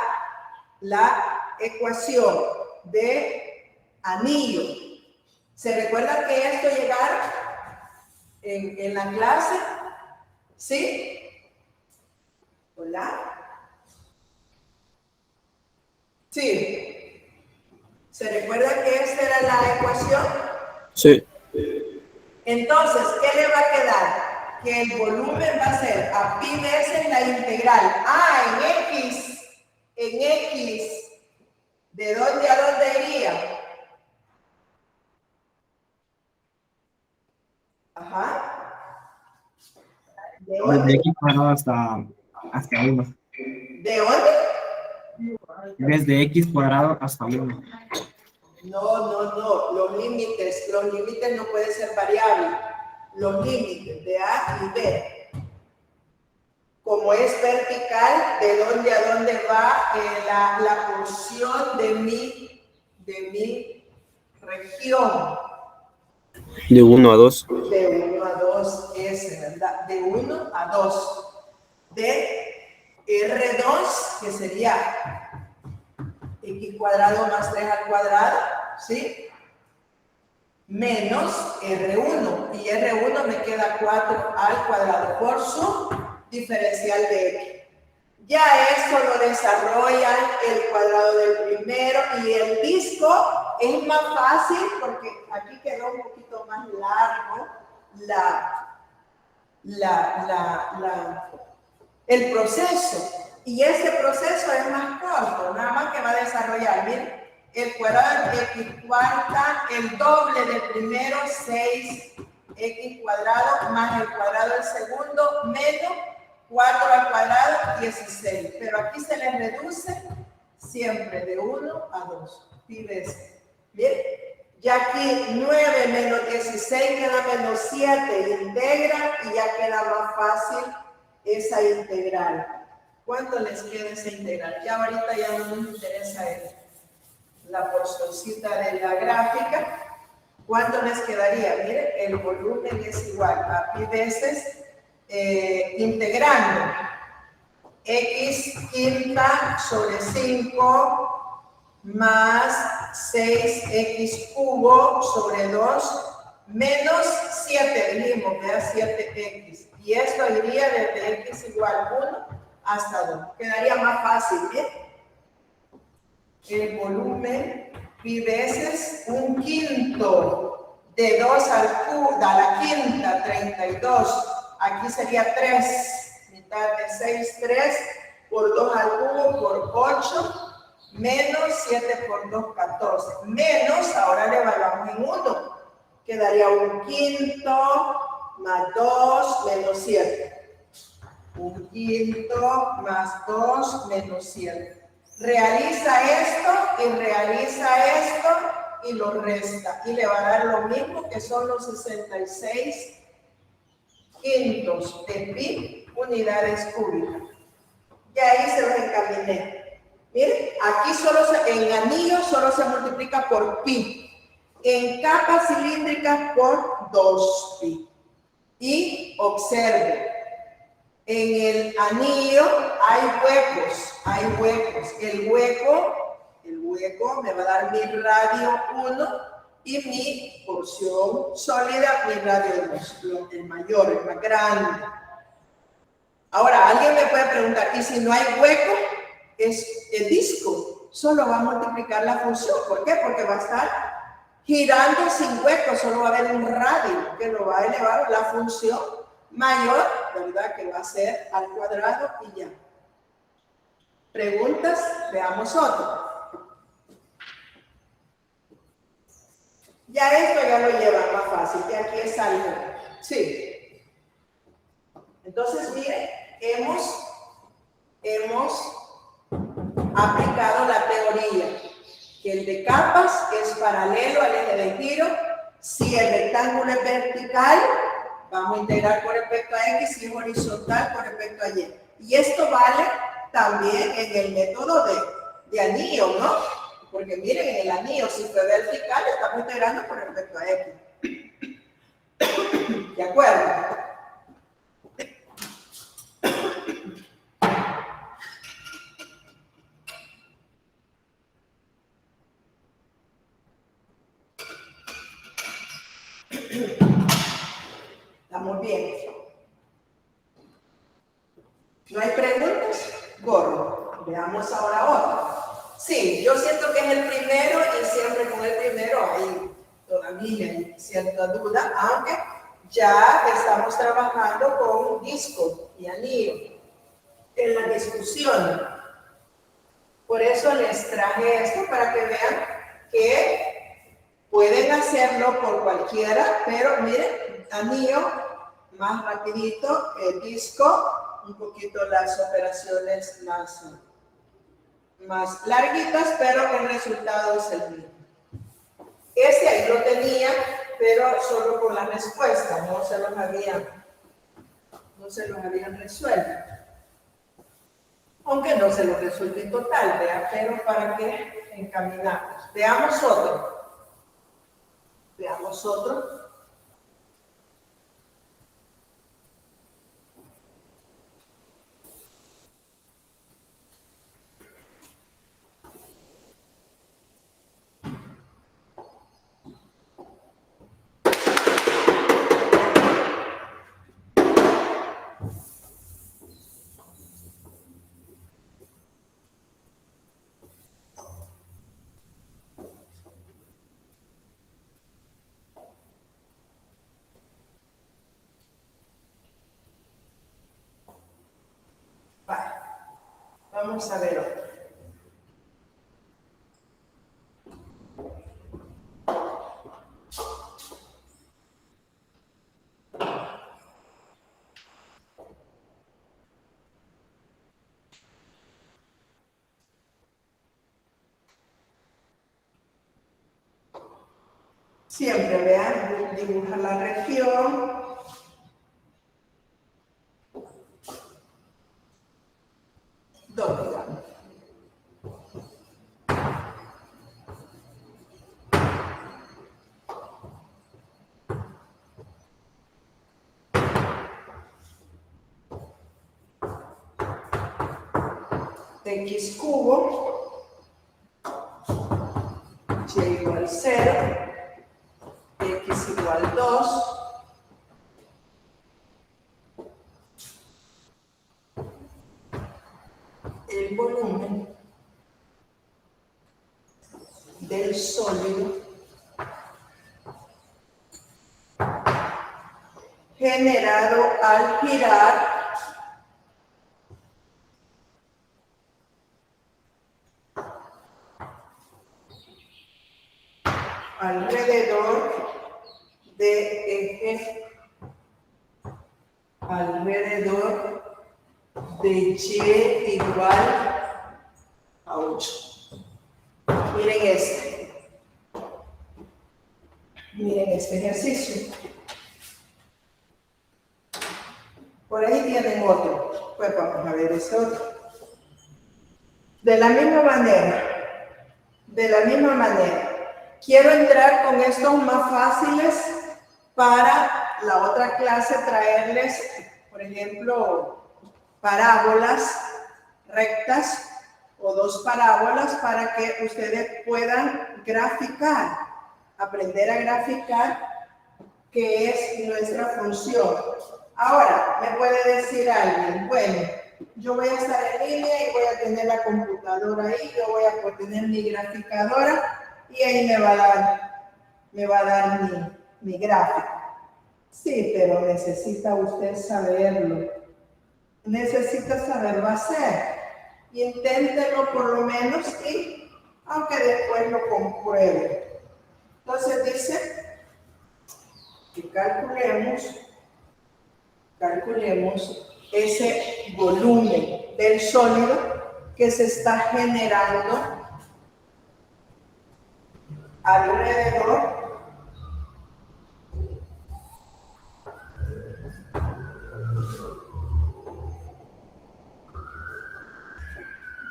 la ecuación de anillo. ¿Se recuerda que esto llegar en la clase? ¿Sí? ¿Hola? Sí. ¿Se recuerda que esta era la ecuación? Sí. Entonces, ¿qué le va a quedar? Que el volumen va a ser a pi veces la integral. En X, ¿de dónde a dónde iría? Ajá. ¿De Desde dónde? X cuadrado hasta 1. ¿De dónde? Desde X cuadrado hasta 1. No. Los límites no pueden ser variables. Los límites de A y B. Como es vertical, ¿de dónde a dónde va la porción de mi región? De 1 a 2. De 1 a 2 es, ¿verdad? De 1 a 2. De R2, que sería X cuadrado más 3 al cuadrado, ¿sí? menos R1. Y R1 me queda 4 al cuadrado por su diferencial de X. Ya esto lo desarrollan el cuadrado del primero y el disco es más fácil porque aquí quedó un poquito más largo el proceso. Y este proceso es más corto, nada más que va a desarrollar, miren, el cuadrado de X cuarta, el doble del primero, 6X cuadrado, más el cuadrado del segundo, menos 4 al cuadrado, 16. Pero aquí se les reduce siempre de 1 a 2 pi veces. Bien, ya aquí 9 menos 16 queda menos 7, integra y ya queda más fácil esa integral. ¿Cuánto les queda esa integral? Ya ahorita ya no nos interesa la porcioncita de la gráfica. ¿Cuánto les quedaría? Miren, el volumen es igual a pi veces integrando x quinta sobre 5 más 6x cubo sobre 2 menos 7, dijimos, ¿verdad? 7x. Y esto iría desde x igual 1 hasta 2. Quedaría más fácil, ¿bien? El volumen pi veces un quinto de 2 al cubo, a la quinta, 32. Aquí sería 3, mitad de 6, 3, por 2 al cubo, por 8, menos 7 por 2, 14. Menos, ahora le evaluamos en 1. Quedaría un quinto más 2 menos 7. Un quinto más 2 menos 7. Realiza esto y lo resta. Y le va a dar lo mismo que son los 66 quintos de pi unidades cúbicas. Y ahí se los encaminé. Miren, aquí en anillo solo se multiplica por pi. En capas cilíndricas por 2pi. Y observe, en el anillo hay huecos. El hueco me va a dar mi radio 1 y mi porción sólida, mi radio 2, el mayor, el más grande. Ahora, alguien me puede preguntar, ¿y si no hay hueco? Es el disco, solo va a multiplicar la función. ¿Por qué? Porque va a estar girando sin hueco, solo va a haber un radio que lo va a elevar a la función mayor, ¿verdad? Que va a ser al cuadrado y ya. ¿Preguntas? Veamos otro. Ya esto ya lo lleva más fácil, que aquí es algo. Sí. Entonces, miren, hemos aplicado la teoría que el de capas es paralelo al eje de giro. Si el rectángulo es vertical, vamos a integrar con respecto a X, si es horizontal con respecto a Y. Y esto vale también en el método de anillo, ¿no? Porque miren, en el anillo, si fue vertical, estamos integrando con respecto a X. ¿De acuerdo? Estamos bien. ¿No hay preguntas? Gorro. Veamos ahora otro. Sí, yo siento que es el primero y siempre con el primero hay todavía cierta duda, aunque ya estamos trabajando con disco y anillo en la discusión. Por eso les traje esto para que vean que pueden hacerlo por cualquiera, pero miren, anillo más rapidito, el disco, un poquito las operaciones más larguitas, pero el resultado es el mismo. Este ahí lo tenía, pero solo con la respuesta, no se los habían resuelto. Aunque no se lo resuelve en total, ¿vea? Pero para que encaminamos. Veamos otro. Veamos otro. Vamos a ver otro. Siempre, vean, dibuja la región. Dos, digamos. X cubo, y igual 0, x igual 2, el volumen del sólido generado al girar alrededor de eje, alrededor de y igual a 8. Miren este ejercicio. Por ahí tienen otro. Pues vamos a ver ese otro. De la misma manera, quiero entrar con estos más fáciles para la otra clase, traerles, por ejemplo, parábolas rectas o dos parábolas para que ustedes puedan graficar, aprender a graficar qué es nuestra función. Ahora, me puede decir alguien, bueno, yo voy a estar en línea y voy a tener la computadora ahí, yo voy a tener mi graficadora y ahí me va a dar mi gráfico. Sí, pero necesita usted saberlo. Necesita saberlo hacer. Inténtelo por lo menos y aunque después lo compruebe. Entonces dice que calculemos ese volumen del sólido que se está generando alrededor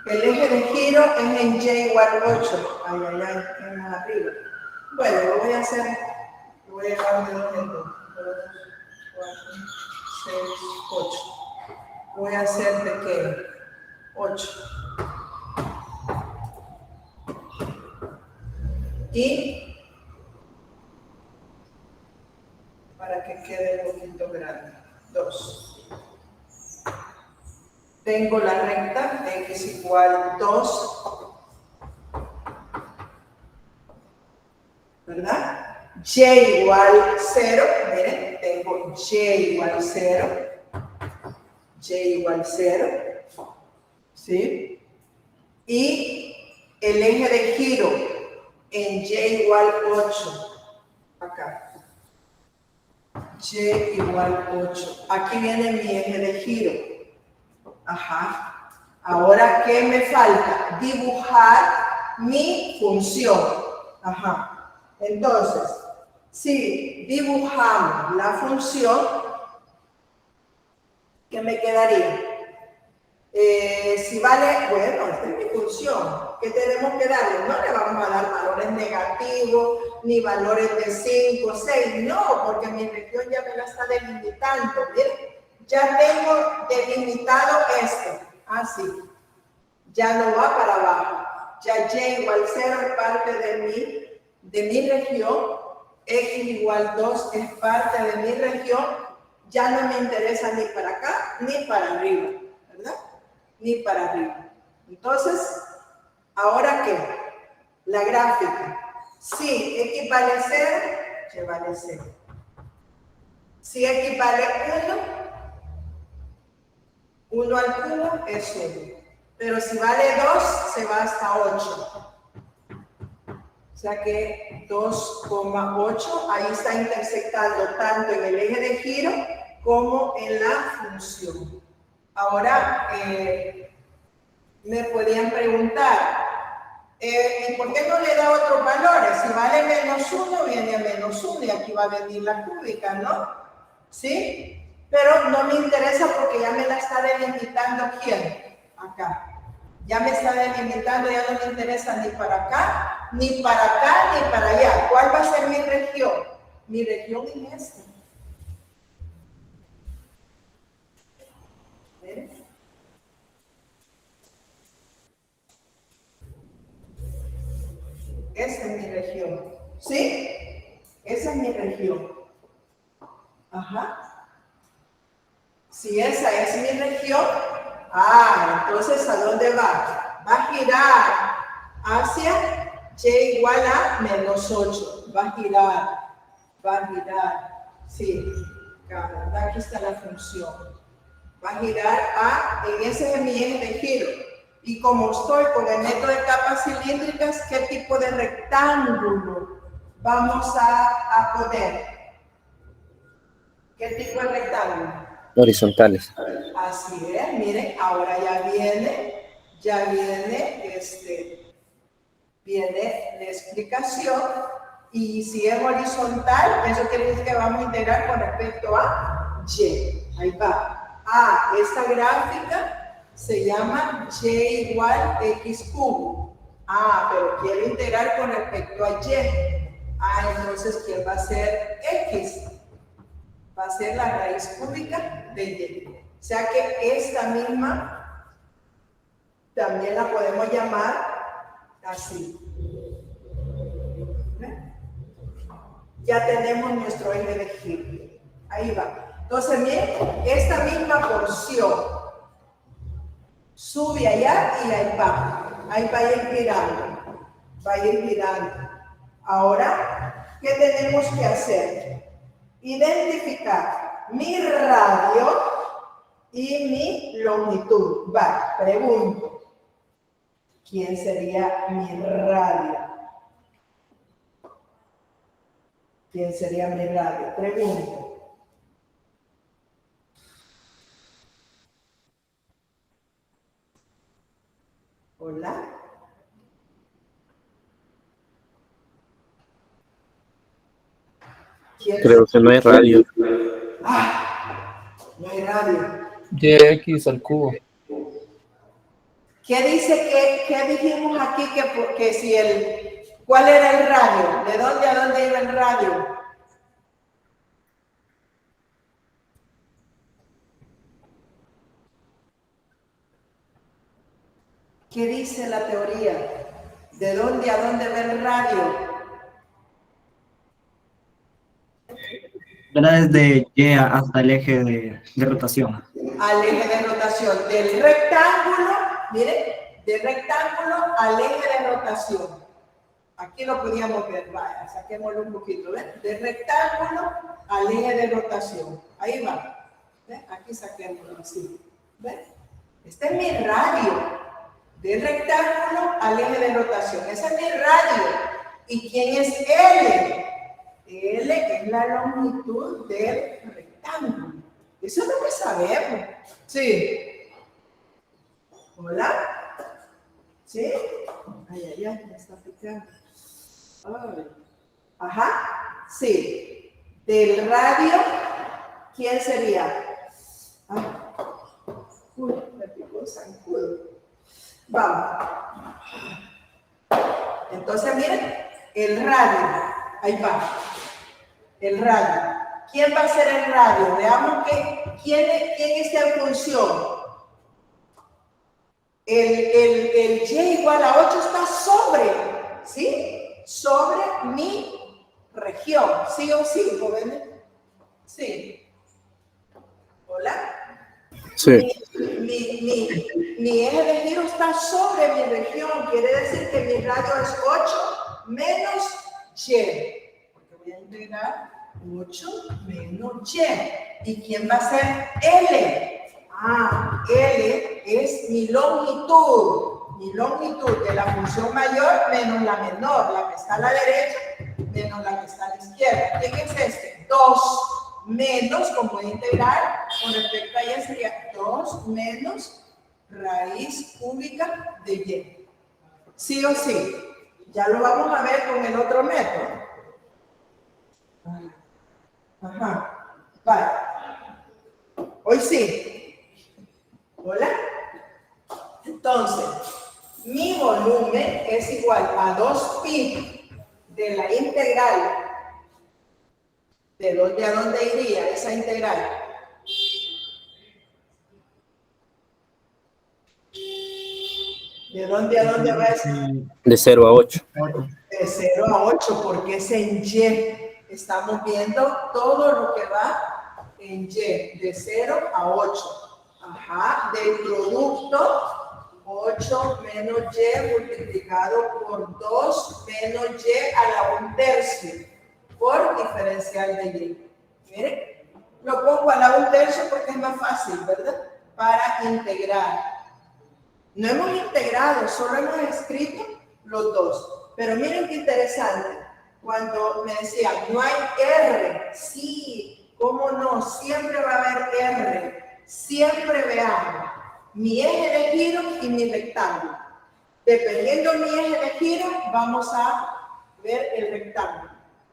el eje de giro es en y igual 8. Ay, es más arriba. Bueno, lo voy a hacer, lo voy a llevar de 2 en 2. 2, 4, 6, 8. Voy a hacer de qué? 8. Y para que quede un poquito grande, 2. Tengo la recta de x igual 2, ¿verdad? Y igual 0, miren, tengo y igual 0, y igual 0, ¿sí? Y el eje de giro en y igual 8, acá. Y igual 8. Aquí viene mi eje de giro. Ajá. Ahora, ¿qué me falta? Dibujar mi función. Ajá. Entonces, si dibujamos la función, ¿qué me quedaría? Si vale, bueno, esta es mi función. ¿Qué tenemos que darle? No le vamos a dar valores negativos, ni valores de 5, 6, no, porque mi región ya me la está delimitando. Miren, ya tengo delimitado esto, así. Ya no va para abajo. Ya y igual 0 es parte de mi región, x igual 2 es parte de mi región, ya no me interesa ni para acá ni para arriba, ¿verdad? Ni para arriba. Entonces, ¿ahora qué? La gráfica. Si x vale 0, y vale 0. Si x vale 1, 1 al cubo es 1. Pero si vale 2, se va hasta 8. O sea que 2,8, ahí está intersectando tanto en el eje de giro como en la función. Ahora, me podían preguntar, ¿y por qué no le da otros valores? Si vale menos 1, viene a menos 1 y aquí va a venir la cúbica, ¿no? ¿Sí? Pero no me interesa porque ya me la está delimitando ¿quién? Acá. Ya me está delimitando, ya no me interesa ni para acá, ni para acá, ni para allá. ¿Cuál va a ser mi región? Mi región es esta. ¿Ven? Esa es mi región. ¿Sí? Esa es mi región. Ajá. Si esa es mi región, entonces ¿a dónde va? Va a girar hacia y igual a menos 8. Va a girar. Sí, aquí está la función. Va a girar en ese es mi eje de giro. Y como estoy con el método de capas cilíndricas, ¿qué tipo de rectángulo vamos a poner? ¿Qué tipo de rectángulo? Horizontales. Así es, miren, ahora ya viene la explicación. Y si es horizontal, eso quiere decir que vamos a integrar con respecto a y. Ahí va. Esta gráfica se llama y igual x cubo. Pero quiero integrar con respecto a y. Entonces, ¿quién va a ser x? Va a ser la raíz cúbica de y. O sea que esta misma también la podemos llamar así. Ya tenemos nuestro eje de giro. Ahí va. Entonces, miren, esta misma porción sube allá y ahí va. Ahí va a ir girando. Va a ir girando. Ahora, ¿qué tenemos que hacer? Identificar mi radio y mi longitud. Pregunto. ¿Quién sería mi radio? ¿Quién sería mi radio? Pregunto. Hola. Creo que no hay radio. No hay radio. YX al cubo. ¿Qué dice qué dijimos aquí que si cuál era el radio? ¿De dónde a dónde iba el radio? ¿Qué dice la teoría? ¿De dónde a dónde va el radio? Desde Y hasta el eje de rotación. Al eje de rotación. Del rectángulo, miren, del rectángulo al eje de rotación. Aquí lo podíamos ver, vaya, saquémoslo un poquito, ¿ven? Del rectángulo al eje de rotación. Ahí va. ¿Ven? Aquí saquémoslo así. ¿Ven? Este es mi radio. Del rectángulo al eje de rotación. Ese es mi radio. ¿Y quién es L? L es la longitud del rectángulo. Eso es lo que sabemos. Sí. ¿Hola? ¿Sí? Ay, ya está picando. Ajá. Sí. Del radio, ¿quién sería? Me picó el zancudo. Vamos. Entonces, miren, el radio. Ahí va. El radio. ¿Quién va a ser el radio? Veamos quién está en función. El y igual a 8 está sobre, ¿sí? Sobre mi región. ¿Sí o sí, jóvenes? Sí. ¿Hola? Sí. Mi eje de giro está sobre mi región. Quiere decir que mi radio es 8 menos y. Porque voy a integrar 8 menos y. ¿Y quién va a ser L? L es mi longitud de la función mayor menos la menor, la que está a la derecha menos la que está a la izquierda. ¿Quién es este? 2 menos, como integral, con respecto a y sería 2 menos raíz cúbica de y. ¿Sí o sí? Ya lo vamos a ver con el otro método. Ajá. Vale. Hoy sí. ¿Hola? Entonces, mi volumen es igual a 2pi de la integral. ¿De dónde a dónde iría esa integral? ¿De dónde a dónde va esa? De 0 a 8. De 0 a 8, porque es en Y. Estamos viendo todo lo que va en Y, de 0 a 8. Ajá, del producto 8 menos Y multiplicado por 2 menos Y a la 1/3 por diferencial de Y. Miren, lo pongo a la 1/3 porque es más fácil, ¿verdad? Para integrar. No hemos integrado, solo hemos escrito los dos. Pero miren qué interesante. Cuando me decían, no hay R. Sí, ¿cómo no? Siempre va a haber R. Siempre veamos mi eje de giro y mi rectángulo. Dependiendo de mi eje de giro, vamos a ver el rectángulo.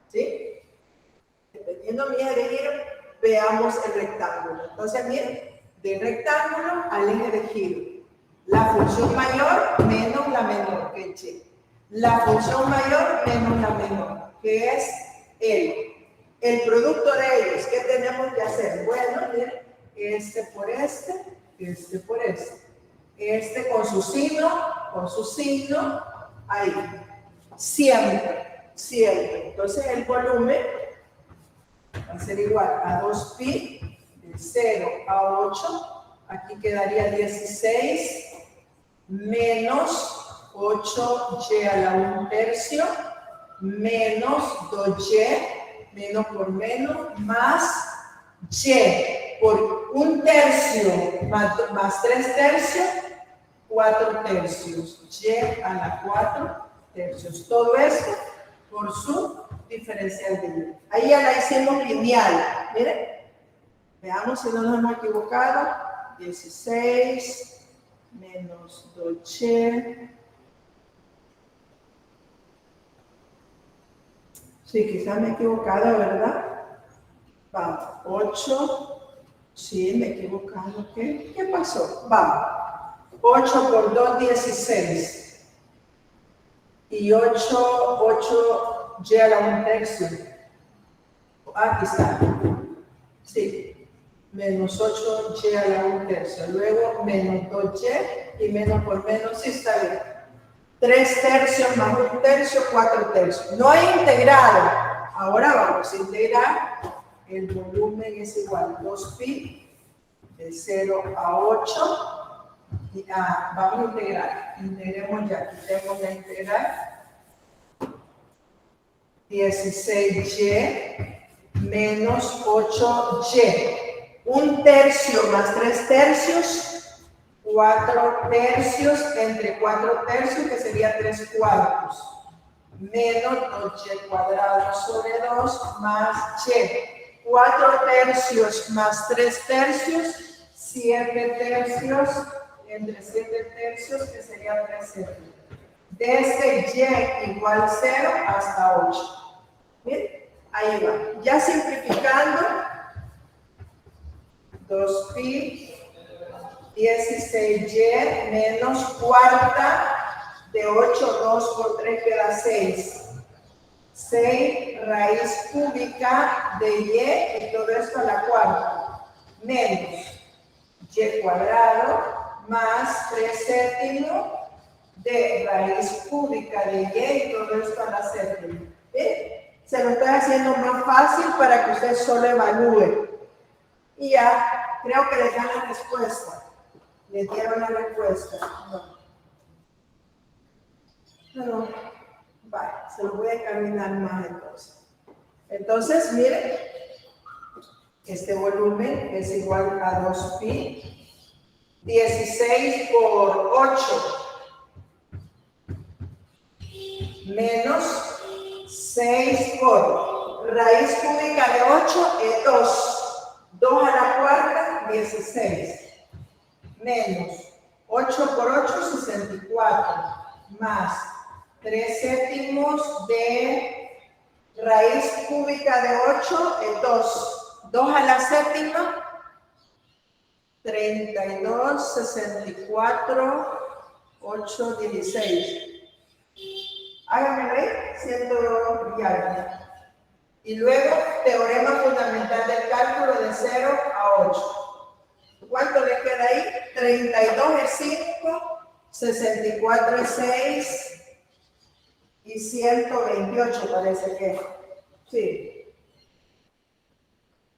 ¿Sí? Dependiendo de mi eje de giro, veamos el rectángulo. Entonces, miren, del rectángulo al eje de giro. La función mayor menos la menor, que es Y. La función mayor menos la menor, que es L. El producto de ellos, ¿qué tenemos que hacer? Bueno, miren, este por este por este. Este con su signo, ahí. Siempre, siempre. Entonces el volumen va a ser igual a 2pi de 0 a 8. Aquí quedaría 16 menos 8y a la 1/3 menos 2y, menos por menos, más y por 1/3 más 3/3, 4/3, y a la 4/3. Todo esto por su diferencial de y. Ahí ya la hicimos lineal. Miren, veamos si no nos hemos equivocado. 16 menos 2y. Sí, quizás me he equivocado, ¿verdad? Vamos, 8. Sí, me he equivocado. ¿Qué pasó? Vamos. 8 por 2, 16. Y 8 y a la 1/3. Aquí está. Sí. Menos 8y a la 1/3. Luego menos 2y y menos por menos, sí está bien. 3/3 más 1/3, 4/3. No he integrado. Ahora vamos a integrar. El volumen es igual a 2pi de 0 a 8. Y, vamos a integrar. Integremos ya. Quitemos la integral. 16y menos 8y. 1/3 más 3/3, 4/3 entre 4/3, que sería 3/4, menos 2y cuadrado sobre 2 más y. 4/3 más 3/3, 7/3 entre 7/3, que sería 3/7. Desde y igual 0 hasta 8. Bien, ahí va. Ya simplificando, 2pi 16y menos cuarta de 8, 2 por 3 queda 6. 6 raíz cúbica de y todo esto a la cuarta, menos y cuadrado más 3/7 de raíz cúbica de y todo esto a la séptima. Se lo estoy haciendo más fácil para que usted solo evalúe. Y ya, creo que les dan la respuesta. Les dieron la respuesta. No. Vale, se lo voy a examinar más entonces. Entonces, miren, este volumen es igual a 2pi 16 por 8 menos 6 por raíz cúbica de 8 es 2. 2 a la cuarta, 16. Menos 8 por 8, 64. Más 3 séptimos de raíz cúbica de 8 es 2. 2 a la séptima, 32, 64, 8, 16. Háganmelo ahí, 100 y algo. Y luego, teorema fundamental del cálculo de 0 a 8. ¿Cuánto le queda ahí? 32 es 5, 64 es 6 y 128 parece que. Sí.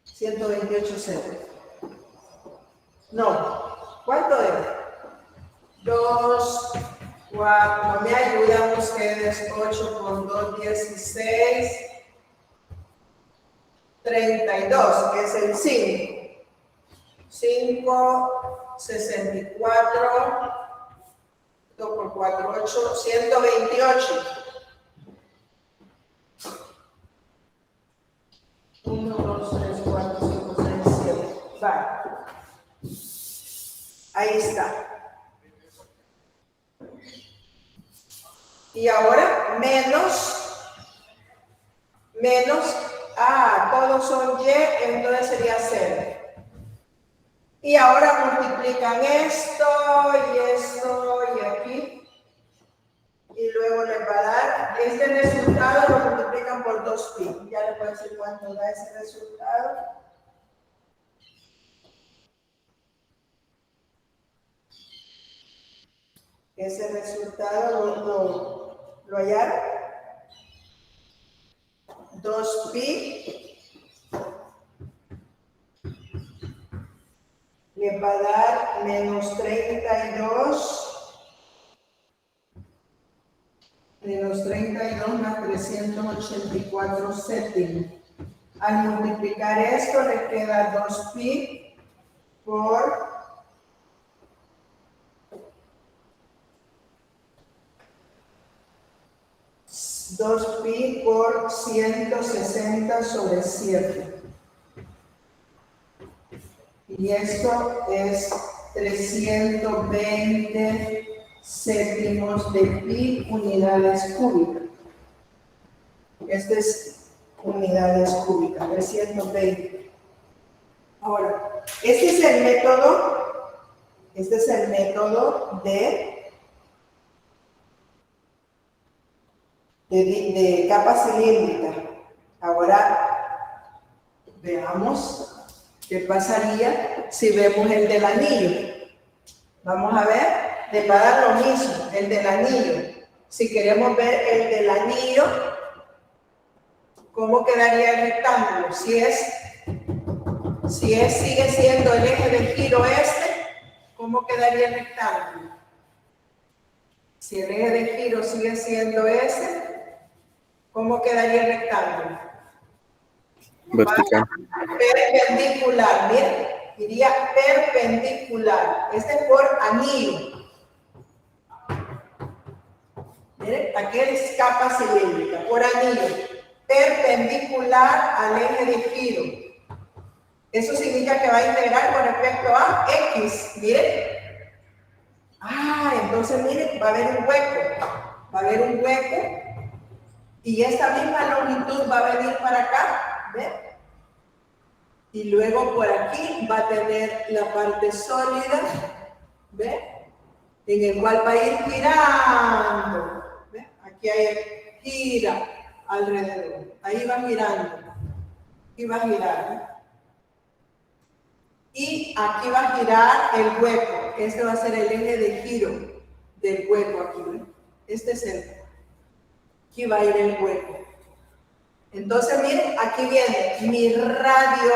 128 0. No. ¿Cuánto es? 2, 4. ¿Me ayudan ustedes? 8 con 2, 16. 32, que es el 5. 5, 64, 2 por 4, 8, 128. 1, 2, 3, 4, 5, 6, 7. Vale. Ahí está. Y ahora menos, todos son y, entonces sería 0. Y ahora multiplican esto y aquí. Y luego les va a dar, este resultado lo multiplican por 2pi. Ya les puedo decir cuánto da ese resultado. Ese resultado lo hallaron. 2pi le va a dar menos 32 más 384 séptimos. Al multiplicar esto le queda 2pi por 2pi por 160 sobre 7. Y esto es 320 séptimos de pi unidades cúbicas. Este es unidades cúbicas, 320. Ahora, este es el método de capa cilíndrica. Ahora, veamos qué pasaría si vemos el del anillo. Vamos a ver, le va a dar lo mismo, el del anillo. Si queremos ver el del anillo, ¿cómo quedaría el rectángulo? Sigue siendo el eje de giro este, ¿cómo quedaría el rectángulo? Si el eje de giro sigue siendo ese, ¿cómo quedaría el rectángulo? Vertical. Perpendicular, miren, diría perpendicular. Este es por anillo. Miren, aquí es capa cilíndrica, por anillo. Perpendicular al eje de giro. Eso significa que va a integrar con respecto a X. Miren. Entonces miren, va a haber un hueco. Y esta misma longitud va a venir para acá. ¿Ven? Y luego por aquí va a tener la parte sólida. ¿Ven? En el cual va a ir girando. ¿Ven? Aquí gira alrededor. Ahí va girando. Aquí va a girar. Y aquí va a girar el hueco. Este va a ser el eje de giro del hueco aquí. ¿Ven? Este es aquí va a ir el hueco. Entonces, miren, aquí viene mi radio.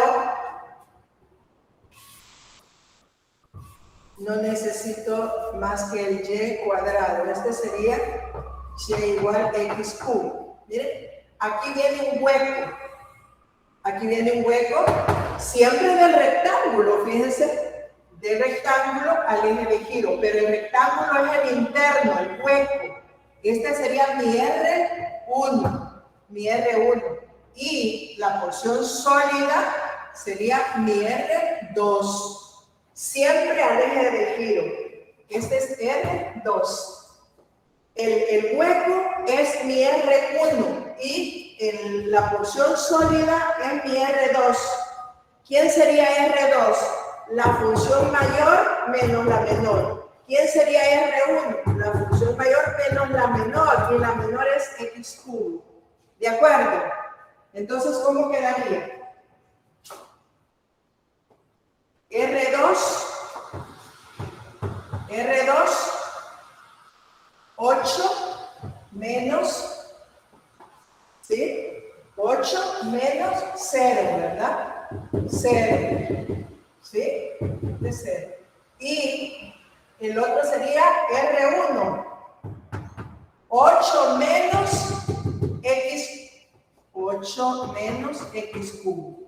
No necesito más que el y cuadrado. Este sería y igual x cubo. Miren, aquí viene un hueco. Aquí viene un hueco, siempre del rectángulo, fíjense. del rectángulo al eje de giro, pero el rectángulo es el interno, el hueco. Este sería mi R1, mi R1. Y la porción sólida sería mi R2, siempre al eje de giro. Este es R2. El hueco es mi R1 y la porción sólida es mi R2. ¿Quién sería R2? La función mayor menos la menor. ¿Quién sería R1? La función mayor menos la menor, y la menor es x cubo. ¿De acuerdo? Entonces, ¿cómo quedaría? R2, 8 menos, ¿sí? 8 menos 0, ¿verdad? 0, ¿sí? De 0. Y el otro sería R1, 8 menos x cubo.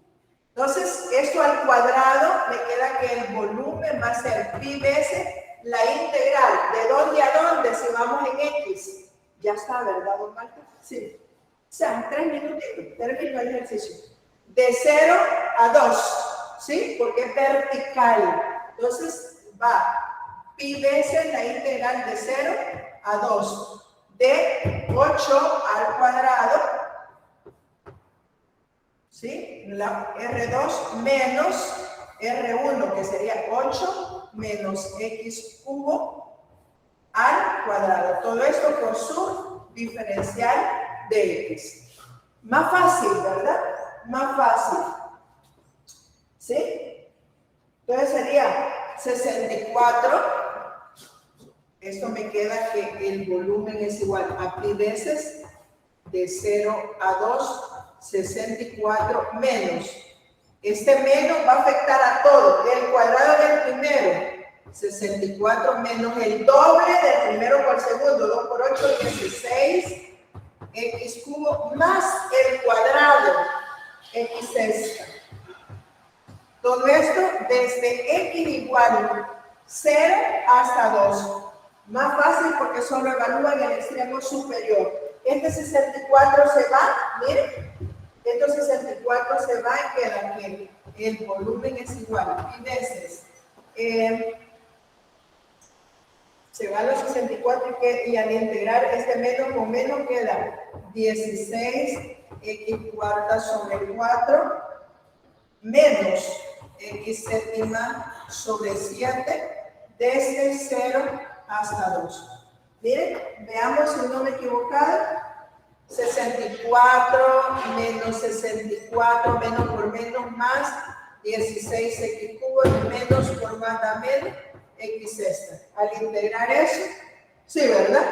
Entonces, esto al cuadrado me queda que el volumen va a ser pi veces la integral. ¿De dónde a dónde? Si vamos en x. Ya está, ¿verdad, don Marta? Sí. O sea, 3 minutitos, termino el ejercicio. De 0 a 2, ¿sí? Porque es vertical. Entonces, va pi veces la integral de 0 a 2. De 8 al cuadrado, ¿sí? La R2 menos R1, que sería 8 menos x cubo al cuadrado. Todo esto por su diferencial de x. Más fácil, ¿verdad? Más fácil. ¿Sí? Entonces sería 64. Esto me queda que el volumen es igual a pi veces de 0 a 2, 64 menos. Este menos va a afectar a todo. El cuadrado del primero, 64 menos el doble del primero por segundo, 2 por 8, 16, x cubo más el cuadrado, x sexta. Todo esto desde x igual 0 hasta 2. Más fácil porque solo evalúan el extremo superior. Este 64 se va, miren. Este 64 se va y queda que el volumen es igual. Y veces se va a los 64 y al integrar este menos con menos queda 16 x cuarta sobre 4 menos x séptima sobre 7 desde 0 hasta 2. Miren, veamos si no me he equivocado. 64 menos 64 menos por menos más 16 x cubo y menos por más da menos x sexta. Al integrar eso, sí, ¿verdad?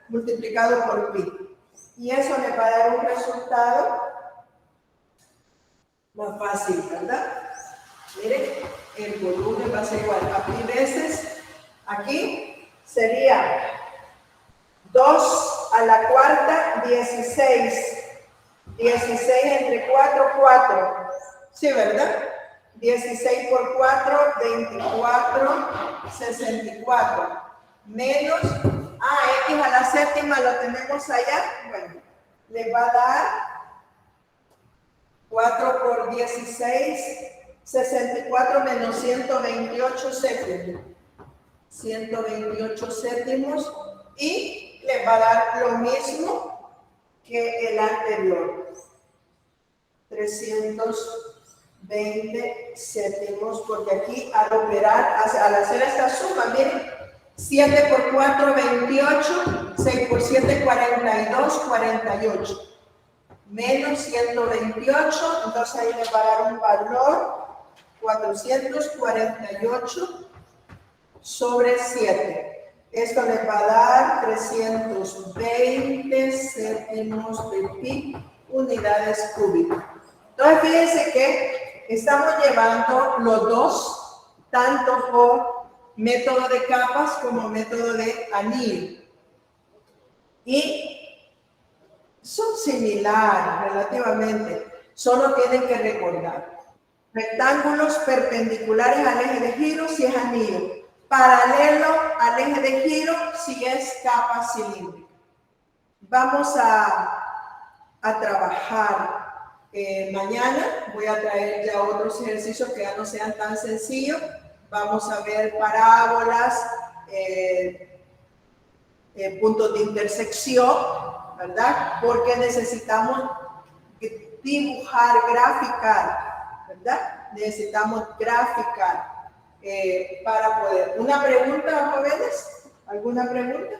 Multiplicado por pi. Y eso le va a dar un resultado más fácil, ¿verdad? Miren, el volumen va a ser igual a pi veces. Aquí sería 2 a la cuarta, 16. 16 entre 4, 4. Sí, ¿verdad? 16 por 4, 24, 64. Menos, x a la séptima lo tenemos allá. Bueno, le va a dar 4 por 16, 64 menos 128 séptimos. 128 séptimos y le va a dar lo mismo que el anterior. 320 séptimos, porque aquí al operar, al hacer esta suma, miren, 7 por 4, 28, 6 por 7, 42, 48. Menos 128, entonces ahí le va a dar un valor 448 sobre 7. Esto le va a dar 320 séptimos de pi unidades cúbicas. Entonces, fíjense que estamos llevando los dos, tanto por método de capas como método de anillo. Y son similares relativamente, solo tienen que recordar. Rectángulos perpendiculares al eje de giro si es anillo. Paralelo al eje de giro si es capa cilíndrica. Vamos a trabajar mañana. Voy a traer ya otros ejercicios que ya no sean tan sencillos. Vamos a ver parábolas, puntos de intersección, ¿verdad? Porque necesitamos dibujar, graficar, ¿verdad? Necesitamos graficar para poder. ¿Una pregunta, jóvenes? ¿Alguna pregunta?